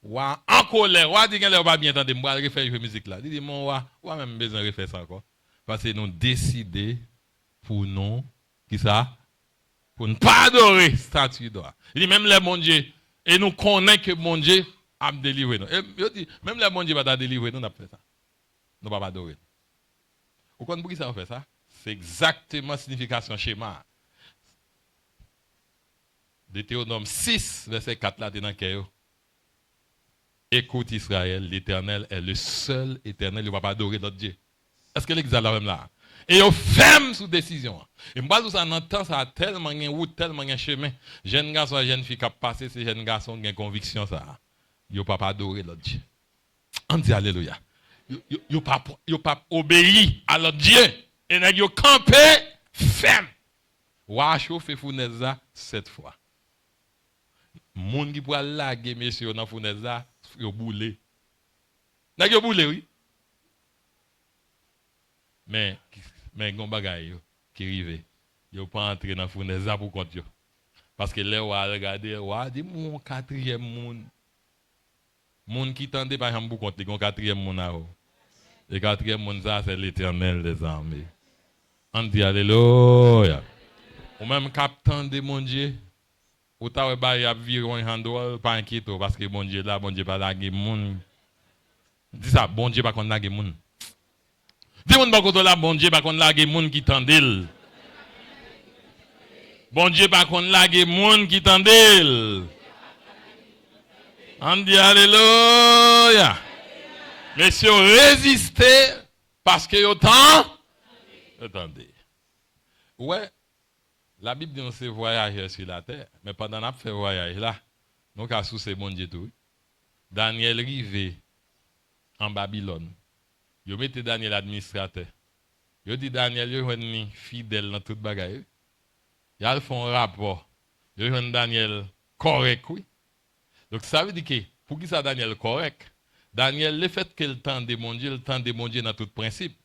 Speaker 1: Wa en colère, wa dit qu'elle pas bien entendre moi refaire jouer musique là. Il dit mon wa même besoin refaire ça encore. Parce que nous décidons pour nous, qui ça? Pour ne pas adorer statue d'or. Il dit même les mon Dieu, et nous connaissons que mon Dieu a délivré nous. Et il dit, même les mon Dieu va délivrer nous, nous avons fait ça. Nous ne pouvons pas adorer. Vous comprenez pourquoi ça fait ça? C'est exactement la signification schéma. Deutéronome 6, verset 4 là, dans le écoute Israël, l'Éternel est le seul éternel, il ne va pas adorer notre Dieu. Est-ce que l'exemple là même là? Et on ferme sous décision. Et moi, ça entend ça tellement de route, tellement de chemin. Jeune garçon, jeune fille qui a passé, ces jeunes garçons qui ont conviction ça. Ils ne peuvent pas adorer l'autre Dieu. On dit Alléluia. Ils ne peuvent pas obéir à l'autre Dieu. Et ils ont campé ferme. Wa chauffe fournaise 7 fois. Moun qui pourra laguer messieurs dans fournaise là, yo boulé. Nèg yo boulé oui. Mais gon bagay qui rive. Yo pas entrer dans fournaise là pour compte yo. Parce que là on regarder, on dit mon quatrième monde. Monde qui tendait par exemple pour compte gon quatrième monde là. Et quatrième monde ça c'est l'Éternel des armées. On dit alléluia. Ou même capitaine de mon Dieu. Ou ta ba y a viron handol pas inquiéto parce que bon Dieu là bon Dieu pas laguer monde. Dis ça bon Dieu pas qu'on laguer monde. Dis moun pas qu'on là bon Dieu pas qu'on laguer monde qui tendel. Bon Dieu pas qu'on laguer monde qui tendel. On dit alléluia. Messieurs résistez parce que autant attendez. Ouais. La Bible dit que c'est voyager sur la terre, mais pendant qu'on fait voyage là, nous avons sous ces bon Dieu tout. Daniel rivé en Babylone. Yo mette Daniel administrateur. Yo dit Daniel yo une fidèle dans toute bagaille. Ils font un rapport. Yo joine Daniel correct oui. Donc ça veut dire que pour qui ça Daniel correct? Daniel le fait que le temps de mon Dieu dans tout principe.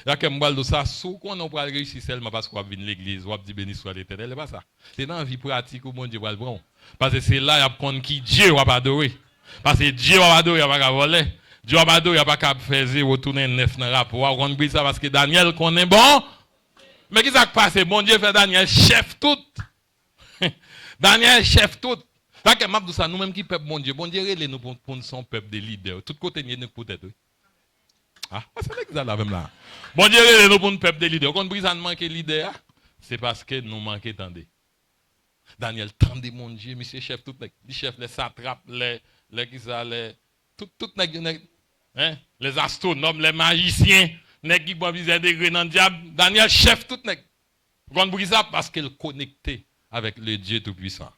Speaker 1: Là que m'bal de ça sous qu'on on peut réussir seulement parce qu'on vient l'église ou dit béni soit l'Éternel, c'est pas ça. C'est dans la vie pratique où mon Dieu va le prendre. Parce que c'est là il y a prendre qui Dieu va adorer. Parce que Dieu va adorer, il va pas voler. Dieu va adorer, il va pas faire retourner neuf dans rapport. On dit ça parce que Daniel connaît bon. Mais qu'est-ce qui se passe? Bon Dieu fait Daniel chef tout. Daniel chef tout. Là que m'a dit ça nous même qui peuple bon Dieu relève nous pour son peuple de leader. Tout côté n'y peut-être. Ah, c'est l'exemple là même là. Bon Dieu, nous pour un peuple de leaders. Quand nous manque de leader, c'est parce que nous manquons tendez. Daniel tendez mon Dieu, monsieur chef tout les chefs les satrapes, les qui ça les tout hein, les astronomes, les magiciens, les qui boivent des degrés dans le diable. Daniel chef tout nèg. Quand nous ça parce qu'il est connecté avec le Dieu tout puissant.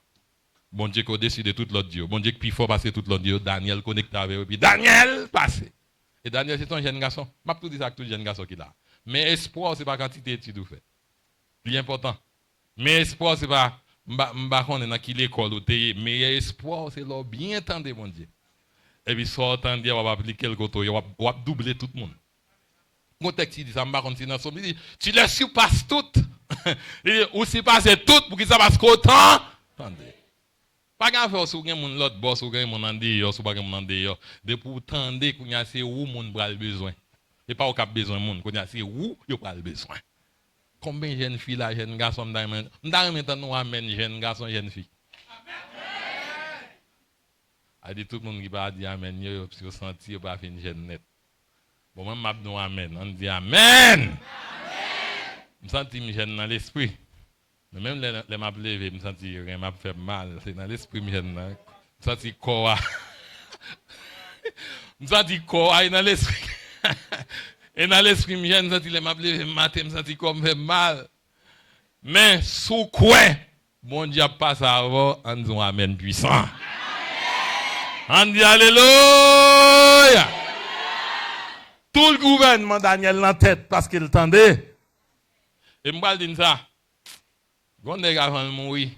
Speaker 1: Bon Dieu qui au-dessus de tout l'autre Dieu. Bon Dieu qui plus fort passer tout l'autre Dieu, Daniel connecté avec eux puis Daniel passé. Et Daniel, c'est un jeune garçon. Je ne peux pas dire ça à tout jeune garçon qui est là. Mais espoir, ce n'est pas quantité d'études ou fait. C'est important. Mais espoir, ce n'est pas. Je ne sais pas qui l'école ou t'es. Mais espoir, c'est là bien tendre, mon Dieu. Et puis, soit entendre, on va appliquer le côté, on va doubler tout le monde. Mon texte dit ça, je ne sais pas si dans son dit tu les surpasses toutes. Ou si passer toutes pour que ça passe qu'autant. Attendez. Pas grave si vous avez l'autre boss ou vous avez mon dehors, ou pas mon dehors. De pour tendre qu'on y a c'est où mon bras besoin. Et pas au cap besoin mon, qu'on y a c'est où yo pas besoin. Combien de jeunes filles là, jeunes garçons d'amen. M'dame maintenant nous amène jeunes garçons, jeunes filles. Amen. A dit tout le monde qui va dire amen, yo si vous senti pas fin jeune net. Bon même m'a nous amen, on dit amen. Amen. Me senti jeune dans l'esprit. Mais même les m'a levé, me senti rien m'a fait mal, c'est dans l'esprit jeune là. Me senti corps. Me senti corps dans l'esprit. Et dans l'esprit jeune, me senti les m'a levé matin, me senti comme fait mal. Mais sous quoi, bon Dieu passe avant, on dit amen puissant. On dit alléluia. Tout le gouvernement Daniel dans la tête parce qu'il tendait. Et moi je dis ça. Quand les gars vont mourir,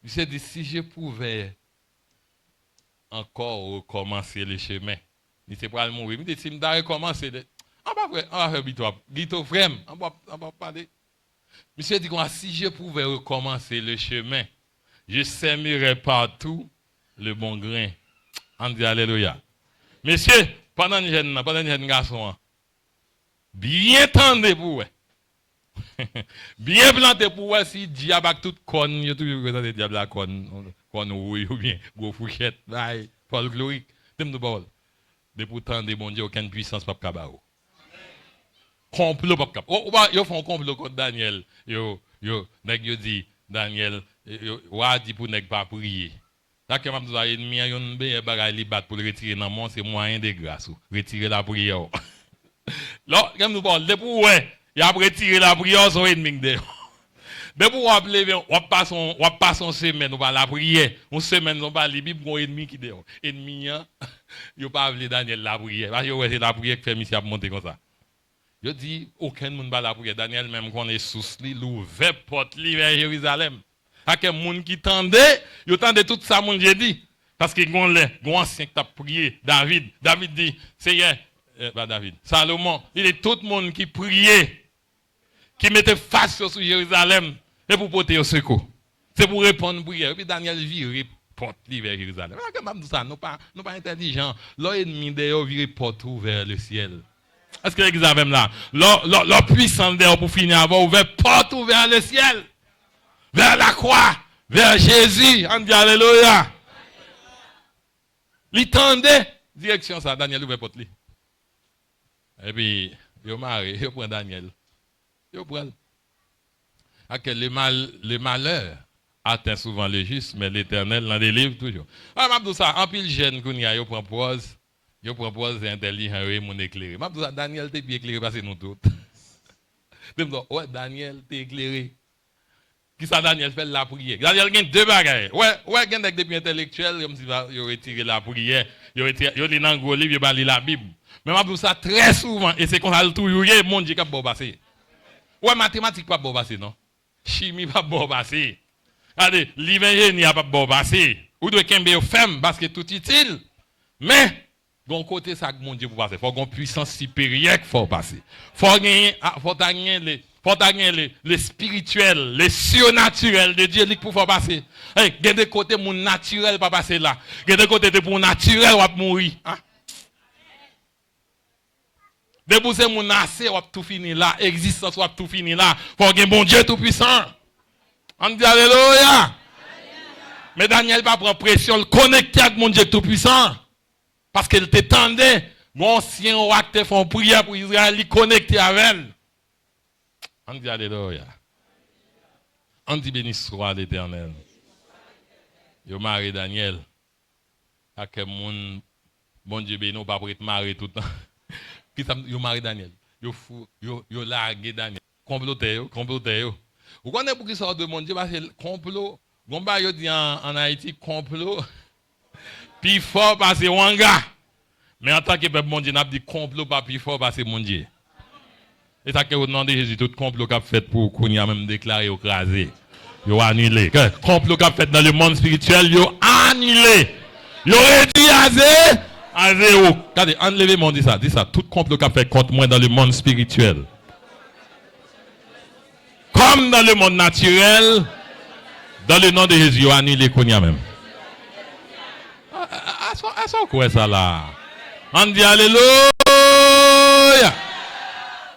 Speaker 1: il s'est dit si je pouvais encore recommencer le chemin, il s'est pas mourir. Il dit si je dois recommencer, on va faire bito, bito frère, on va parler. Monsieur dit si je pouvais recommencer le chemin, je sèmerais partout le bon grain. On dit alléluia. Monsieur, pendant une jeune garçon, bien tendez pour bien planté pour voir si diable a tout con, il y a toujours présenté diable à con oui ou bien gros fourchette, bye, folklorique, dem de bol. De pourtant des bon Dieu aucune puissance pas capable. Complot pas capable. Oh, yo font complot contre Daniel. Yo nèg yo dit Daniel wa dit pour nèg pas prier. Là que m'a dit ennemi yon ben bagay li bat pour le retirer dans monde c'est moyen de grâce. Retirer la prière. Là, comme nous parlons, de pour ouais, il a retiré la prière son ennemi de. De pour appeler on passe son semaine on va la prière. On semaine on va la Bible pour ennemi qui dehors. Ennemi yo pas appeler Daniel la prière. Parce que c'est la prière qui fait mission à monter comme ça. Je dis aucun monde va la prière. Daniel même qu'on est sous lui l'ouvert porte li vers Jérusalem. À quel monde qui tendait, yo tendait tout ça monde j'ai dit parce que gon ancien qui t'a prié David dit Seigneur David, Salomon, il est tout le monde qui priait, qui mettait face sur Jérusalem, et pour porter au secours. C'est pour répondre à la prière. Et puis Daniel vire porte vers Jérusalem. Nous pas intelligents. L'ennemi d'ailleurs vire porte vers le ciel. Est-ce que l'examen là? Leur puissance d'ailleurs pour finir avoir ouvert porte vers le ciel. Vers la croix, vers Jésus. On dit alléluia. Il tendait direction ça. Daniel ouvert porte. Et puis, yo marre, yo prend Daniel. Yo prend. Le malheur atteint souvent le juste, mais l'Éternel l'en délivre toujours. Ah, m'a dit ça, en pile jeune qu'on y a, yo prend pause intelligent, yo mon éclairé. M'a dit ça, Daniel t'es bien éclairé parce que nous tous. Ouais, Daniel t'es éclairé. Qui ça Daniel fait la prière? Daniel gagne deux bagages. Ouais, gagne des intellectuels, comme si yo retirer la prière, yo li nan gros livre, yo ba li la Bible. Mais je dis ça très souvent, et c'est qu'on a toujours eu mon Dieu qui a passé. Ouais, mathématiques pas passé, non? Chimie pas passé. Allez, l'ingénieur pas passé. Ou de Kembe femme, parce que tout utile. Mais, bon côté, ça, mon Dieu, pour passer. Il faut une puissance supérieure qu'il faut passer. Il faut gagner le spirituel, le surnaturel de Dieu pour faire passer. Il y a des côtés, mon naturel pas passer là. Il y a des côtés, pour naturel, va mourir. Hein? De vous c'est mon assez, on tout fini là, existence, on tout fini là. Faut que bon Dieu tout puissant. On dit alléluia. Mais Daniel va prendre pression, le connecter avec mon Dieu tout puissant. Parce qu'il t'étendait, mon ancien roi qui fait une prière pour Israël, il connecté avec elle. On dit alléluia. On dit béni soit l'Éternel. Yo marié Daniel. À quel monde, bon Dieu béni, pas pour être marié tout le temps. Qui ça yo marié Daniel. Yo largué Daniel. Comploté yo. Vous connaissez pour qui ça de mon Dieu parce que complot, gomba yo dit en Haïti complot. Puis fort parce que wanga. Mais en tant que peuple mon Dieu n'a dit complot pas plus fort parce que mon Dieu. Et ça que au nom de Jésus tout complot qu'a fait pour qu'on y a même déclaré au crasé. Yo annulé. Complot qu'a fait dans le monde spirituel, yo annulé. Yo réduit à zéro. Regardez, enlevez moi dit ça. Tout complot qu'a fait contre moi dans le monde spirituel. Comme dans le monde naturel, dans le nom de Jésus, yo annulé qu'on y a même. À ça quoi ça là? On dit alléluia.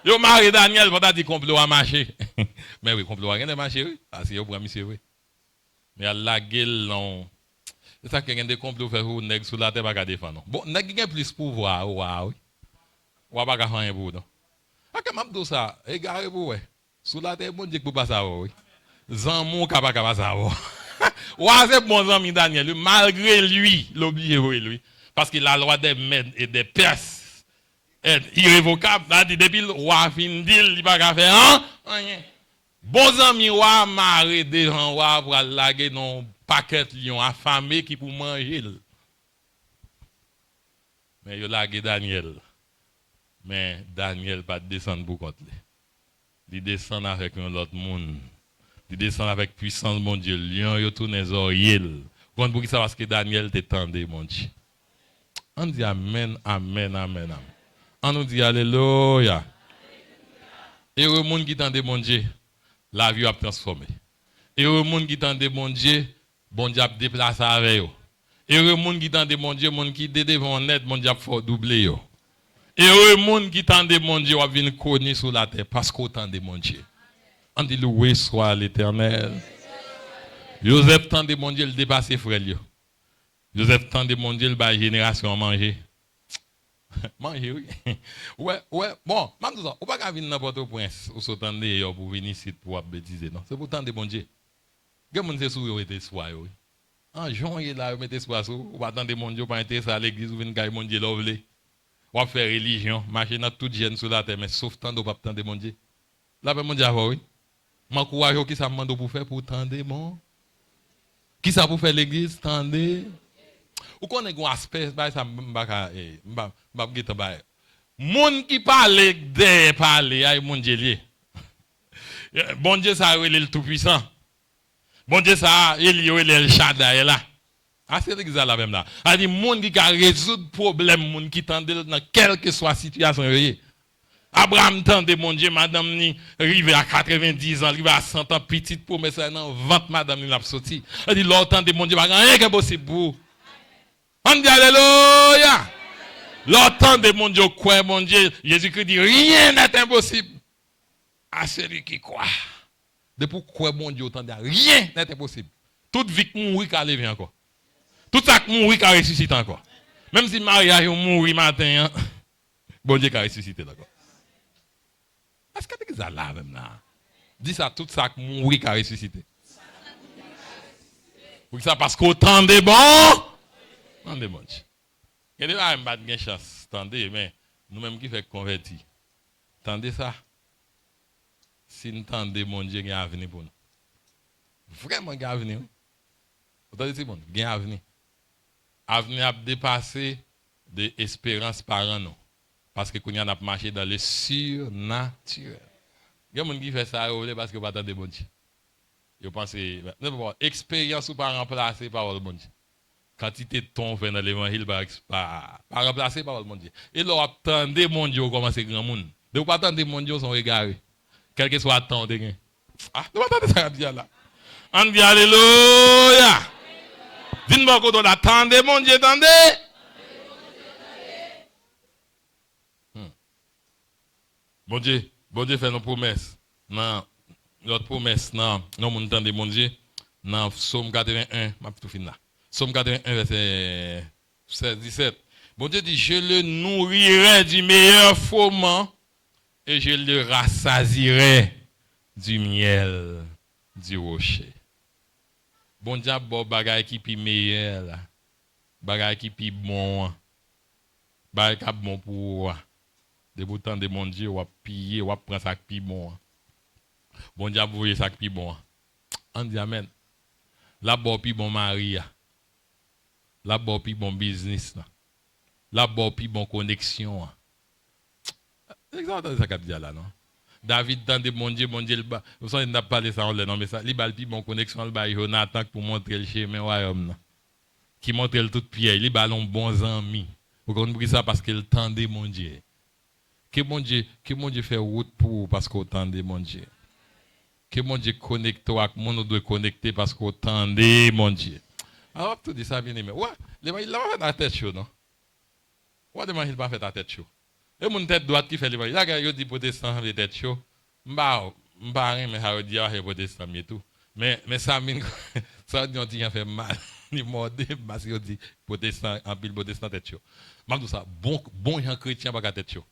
Speaker 1: Yo Marie Daniel, vous avez dit complot a marché. Mais oui, complot a rien de marché, oui. Parce que yo pour monsieur, oui. Mais la gueule, non. C'est ça qu'il y a des complots fait pour nèg sous la terre pas défendre. Bon, nèg a plus pouvoir, oui. Ou pas faire rien pour non. A que m'a dit ça, égaré pour ouais. Sous la terre bon Dieu pour pas ça oui. Zanmou ka pas ça. Wa c'est bon ami Daniel, malgré lui, l'oublier lui parce que la loi des Mèdes et des Perses est irrévocable. Là depuis le roi fin dit il pas faire rien. Bon ami wa maré devant wa pour laguer non paquet lion affamé qui pour manger. Mais yo lagué Daniel. Mais Daniel pas descendre pour contre lui. Il descend avec un autre monde. Il descend avec puissance mon Dieu. Lion yo tourne les oreilles. Quand pour ça parce que Daniel t'étendait mon Dieu. On dit amen, amen, amen, amen. On nous dit alléluia. Et le monde qui tente mon Dieu, la vie a transformé. Et le monde qui tente mon Dieu, bon Dieu a déplacé avec eux. Et le monde qui tente mon Dieu, monde qui devant net, mon Dieu a fait doubler eux. Et le monde qui tente mon Dieu, a venir connaître sur la terre parce qu'on tente mon Dieu. On dit loué soit l'Éternel. Joseph tente mon Dieu, il dépasse frère. Joseph tente mon Dieu, il génération à manger. Manger, oui. Ouais. Bon, je dis ça. On ne peut pas venir n'importe où ou s'attendre pour venir ici pour bêtiser. Non, c'est pour tendre mon Dieu. Quel monde c'est sous était soir, oui. En juin, il a mis soir sous. On va attendre mon Dieu pour intéresser à l'église ou venir gagner mon Dieu lovely. On va faire religion, marcher dans toute jeune sur la terre, mais sauf tendre, on va attendre mon Dieu. Là, mon Dieu, oui. M'encourage qui ça demande pour faire pour tendre mon. Qui ça pour faire l'église, tendre. Ou qu'on ait un aspect, ça m'a gêté. Moun qui parle de parler, ay mon Dieu lié. Bon Dieu ça il est le tout puissant. Bon Dieu ça il est le Shaddai là. Ah c'est l'église là même là. A dit moun qui a résoudre problème moun qui tende dans quelle que soit situation. Abraham tende mon Dieu madame ni arrivé à 90 ans, arrivé à 100 ans petite promesse dans vente madame ni l'a sorti. A dit l'autant de mon Dieu pas rien que possible pour. On dit alléluia. L'autant de mon Dieu, quoi, mon Dieu, Jésus-Christ dit rien n'est impossible à celui qui croit. Depuis quoi, mon Dieu, autant de rien n'est impossible. Toute vie qui mourit, qu'elle vient encore. Tout ça qui mourit, qu'elle ressuscite encore. Même si Maria mourit matin, hein, bon Dieu, qu'elle ressuscite d'accord. Est-ce que tu es là même là? Dis ça, tout ça qui mourit, qu'elle ressuscite. Pour ça, parce qu'autant de bon. Tendez mon Dieu. Il y a des gens qui ont chance, tendez, mais nous-mêmes qui faisons convertir. Tendez ça. Si nous tendez mon Dieu, il y a un avenir pour nous. Vraiment, il y a un avenir. Vous entendez, bon, il y a un avenir. Avenir a dépassé des espérances par an. Parce que nous avons marché dans le surnaturel. Il y a des gens qui font ça parce que vous attendez mon Dieu. Vous pensez, expérience ou pas remplacer par le bon Dieu. Quantité de ton fait dans l'évangile pas remplacé par mon Dieu. Et là, attendez mon Dieu comment c'est grand monde. De pas attendre mon Dieu sont égarés. Quel que soit le temps de gain. Ah, vous attendez ça bien là. On dit alléluia. Dites-moi qu'on attendez mon Dieu, attendez. Bon Dieu fait nos promesses. Non, notre promesse, non, nous entendons mon Dieu. Dans Psaume 81, m'a tout fini là. Psaume 81, verset 16, 17. Bon Dieu dit, je le nourrirai du meilleur fourment et je le rassasierai du miel du rocher. Bon Dieu, bon bagay qui pi meilleur là. Bagay qui pi bon. Bagay qui bon pour de bouton de mon Dieu, ou piller, ou prendre ça qui bon. Bon Dieu, vous voyez ça qui bon. On dit amen. La bon pi bon Maria. La bon pi bon business là. La bon pi bon connexion. C'est exactement ça qu'a dit là non. David dans de mon Dieu vous savez n'a pas parlé ça non mais ça li bal pi bon connexion le ba Jonathan pour montrer le chemin royaume qui montre le tout Pierre, li ballon bons amis. Vous comprenez ça parce qu'il tendait mon Dieu. Que mon Dieu fait route pour parce qu'on tendait mon Dieu. Que mon Dieu connecte avec mon doit connecter parce qu'on tendait mon Dieu. Alors, tout dit ça bien aimé. Ouais, il va faire la tête chaud, non? Ouais, il va faire la tête chaud. Et mon tête droite qui fait l'évangile. Là, il dit protestant, la tête chaud. M'ba mais ça dit ah protestant et tout. Mais ça ça dit on fait mal. Ni mordé parce que dit protestant en pile protestant tête chaud. M'a dit ça bon gens chrétien pas tête chaud.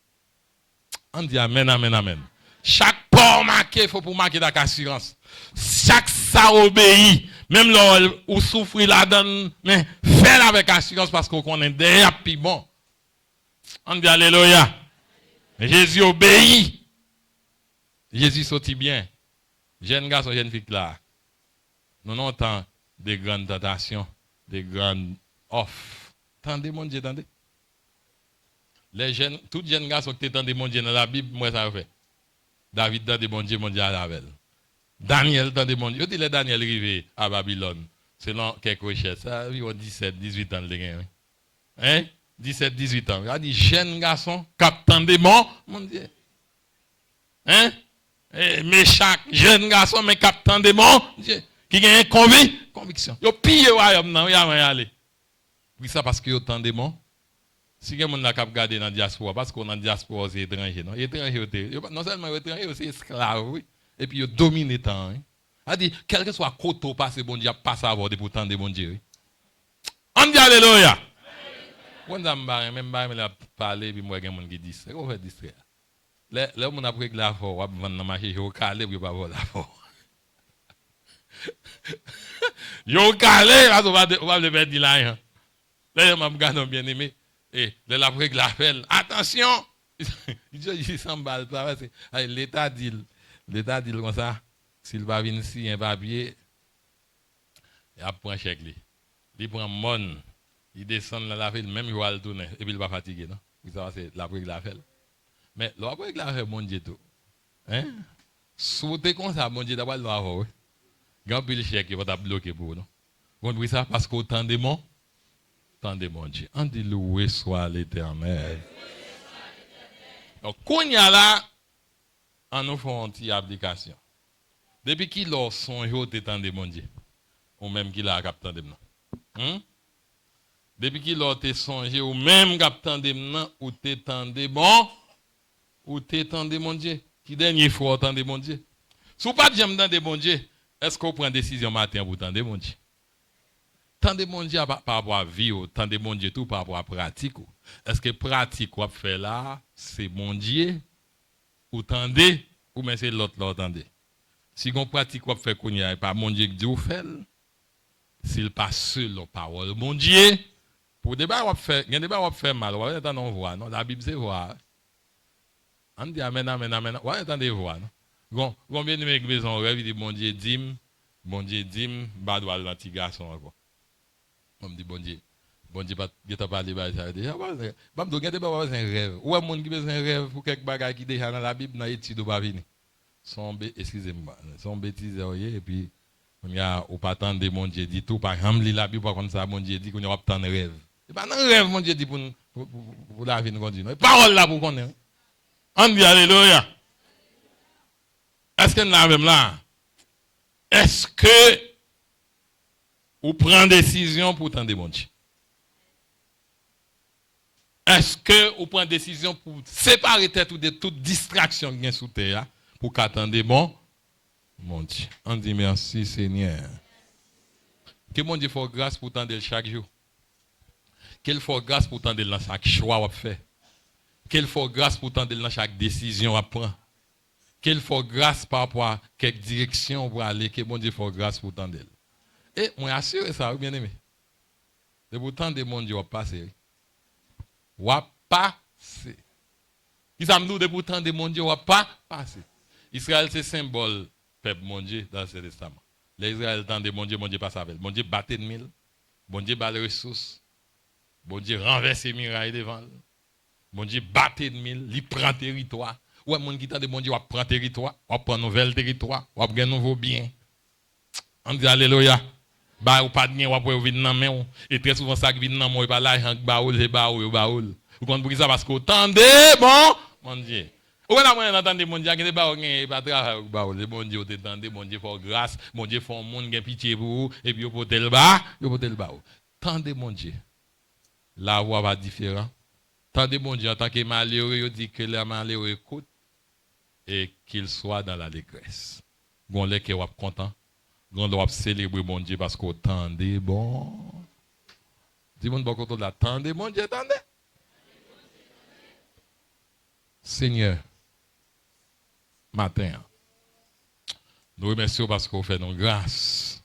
Speaker 1: On dit amen amen amen. Chaque port marqué, il faut pour marquer la assurance. Chaque ça obéit. Même là, où souffrir la donne, mais fais avec assurance parce qu'on connaît déjà puis bon. On dit alléluia. Jésus obéit. Jésus sortit bien. Jeune garçon, jeune fille là. Nous entendons des grandes tentations, des grandes offres. Tendez mon Dieu, tendez. Les jeunes, tous les jeunes garçons qui tendent mon Dieu dans la Bible, moi ça fait. David tendez mon Dieu à la veille. Daniel tendez mon Dieu. Je dis les Daniel arrivé à Babylone. Selon quelques recherches, ça, ils ont 17, 18 ans de gain. Hein? 17, 18 ans. Il a dit, jeune garçon, captain démon, mon Dieu. Hein? Méchant, jeune garçon, mais captain démon, Dieu. Qui a une conviction. Ils ont pillé le royaume, non, il y a rien aller. Oui, ça parce que ils ont tant démon. Si quelqu'un n'a pas gardé dans la diaspora, parce qu'on est dans la diaspora, c'est étranger, non? Étranger, non seulement étranger, c'est esclave, oui. Et puis ils dominent le temps. Hein? A dit, quel que soit côté passé, bon Dieu, pas savoir de pourtant de bon Dieu. On dit alléluia. Quand je même pas parler, puis moi, il y a des gens qui disent, c'est qu'on fait distraire. Là, on a pris la foi, on va vendre dans le marché, je vais caler, puis pas voir la foi. Je vais caler, on va le mettre là. Là, je vais bien aimé. Et là, la pris la fait, attention. Il dit 100 balles. L'État dit comme ça. S'il va venir ici, un papier, il prend un chèque. Il prend mon, il descend dans la ville, même il va le tourner, et puis il va fatiguer. Non? Ça, c'est la brique la fait. Mais la brique la fait, mon Dieu, tout. Hein? Sauter comme ça, mon Dieu, d'abord, il va avoir. Quand il chèque, il va bloquer pour nous. Vous comprenez ça? Parce qu'autant de mon Dieu. On dit loué soit l'Éternel. Donc, quand il y a là, on nous fait une petite application. Depuis qu'il a songe au temps de mon Dieu, ou même qu'il a capté de moi. Depuis qu'il a songé ou même capté de moi, ou t'étendez bon, ou t'étendez mon Dieu. Qui dernière fois autant de mon Dieu? Si vous pas de j'aime de mon Dieu, est-ce qu'on prend décision matin pour tendre mon Dieu? Tendre mon Dieu par rapport à vie, tendre mon Dieu tout par rapport à pratique. Est-ce que pratique qu'on fait là, c'est mon Dieu, ou tendez, ou mais c'est l'autre là, tendez? Si on pratique quoi fait qu'on y a pas mon Dieu qui dit fait, s'il pas seul la parole mon Dieu, pour débat on fait, il y a débat on fait mal, on va on voit non, la Bible c'est voir. On dit amen amen amen, on entendre voir non. Combien de maison rêve dit mon Dieu dim, ba doit l'anti garçon encore. On me dit bon Dieu pas geta parler ba ça déjà. Ba me regarder pas un rêve. Ou un monde qui besoin rêve pour quelque bagage qui déjà dans la Bible dans étude pas venir. Excusez-moi, son bêtise et puis on y a au pas tant de mon Dieu dit tout par exemple la Bible comme ça mon Dieu dit qu'on y a pas de rêve. Et pas un rêve mon Dieu dit pour la vie nous continuer. Parole là pour connaître. On dit alléluia. Est-ce que nous la même là? Est-ce que vous prenez décision pour tendre mon Dieu? Est-ce que vous prenez décision pour séparer tête de toute distraction qui est sous terre pour qu'attendez mon Dieu? On dit merci Seigneur. Que mon Dieu fasse grâce pour tendre chaque jour. Qu'il fasse grâce pour tendre dans chaque choix qu'on fait. Qu'il fasse grâce pour tendre dans chaque décision qu'on prend. Qu'il fasse grâce par rapport à quelle direction pour aller. Que mon Dieu fasse grâce pour tendre. Et moi assure ça, bien aimé. De pourtant de mon Dieu va passer. Va passer. Qui ça me dit de pourtant de mon Dieu va pas passer. Israël c'est symbole peuple mon Dieu dans ce testament. Les Israël tant de mon Dieu passe avec. Mon Dieu battait de mille. Mon Dieu bat les ressources. Mon Dieu renverse les murailles devant. Mon Dieu battait de mille, il prend territoire. Ouais, mon qui t'a de mon Dieu va prendre territoire, va prendre nouvel territoire, va prendre nouveau bien. On dit alléluia. Bah ou pas de bien, va pour venir dans main et très souvent ça qui vient dans moi pas l'argent baoul et baoul. Vous comprenez ça parce que tendez bon mon Dieu. Ou là moi entendez mon Dieu que baoul pas travail baoul, mon Dieu t'entendez mon Dieu fait grâce, mon Dieu fait monde gain pitié pour vous et puis vous portez le bas, vous portez le baoul. Tendez mon Dieu. La voix va différent. Tendez mon Dieu en tant que malheureux, il dit que le malheureux écoute et qu'il soit dans la détresse. Gon les qui va content. On doit célébrer mon Dieu parce qu'on tendez bon. Dis-moi beaucoup de la tendez mon Dieu, tendez. Seigneur, matin, nous remercions parce qu'on fait nos grâces.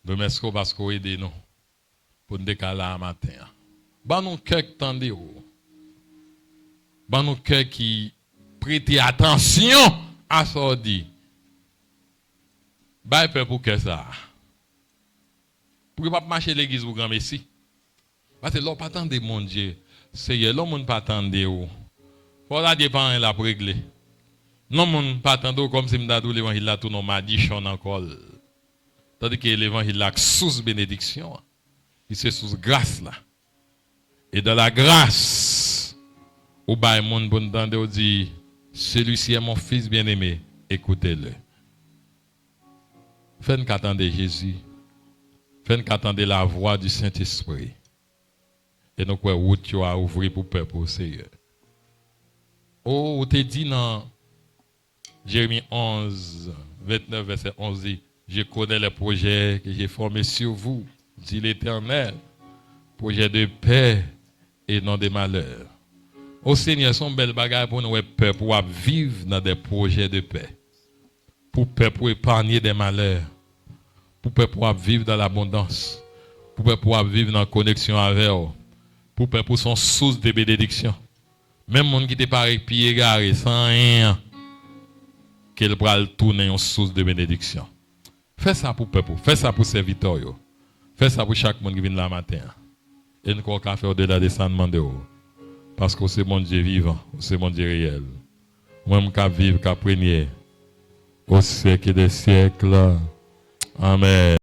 Speaker 1: Nous remercions parce qu'on aide nous pour nous décaler à matin. Ban nous cœur qui tendez. Ban nous cœur qui prêtez attention à ce qu'on dit. Bah, peur pour que ça. Pour pas marcher l'église pour grand messie. Parce que l'on pas attendre mon Dieu. C'est l'homme monde pas attendre. Faut la dépend là pour régler. Non monde pas attendre comme si m'dadou l'évangile là tout non m'a dit chon encore. Tandis que l'évangile là sous bénédiction. Il c'est sous grâce là. Et dans la grâce, au bas monde bon entendre dit celui-ci est mon fils bien-aimé, écoutez-le. Faites qu'attendre Jésus. Faites qu'attendre la voix du Saint-Esprit. Et nous quoi route à ouvrir pour peuple au Seigneur. Oh, te dit dans Jérémie 11, 29, verset 11, dit, je connais les projets que j'ai formés sur vous, dit l'Éternel, projets de paix et non de malheur. Au Seigneur, son bel bagage pour nous peuple pour vivre dans des projets de paix. Pour peuple pour épargner des malheurs. Pour peuple pour vivre dans l'abondance. Pour peuple pour vivre dans la connexion avec eux. Pour peuple pour son source de bénédiction. Même monde qui te paraît pied égaré sans rien, qu'elle pourra tourner en source de bénédiction. Fais ça pour peuple, fais ça pour serviteur, fais ça pour chaque monde qui vient là matin. Et nous avons faire au-delà des sentiments de haut. Parce que c'est mon Dieu vivant, c'est mon Dieu réel. Moi-même qui vivre, qui premier, au siècle des siècles. Amen.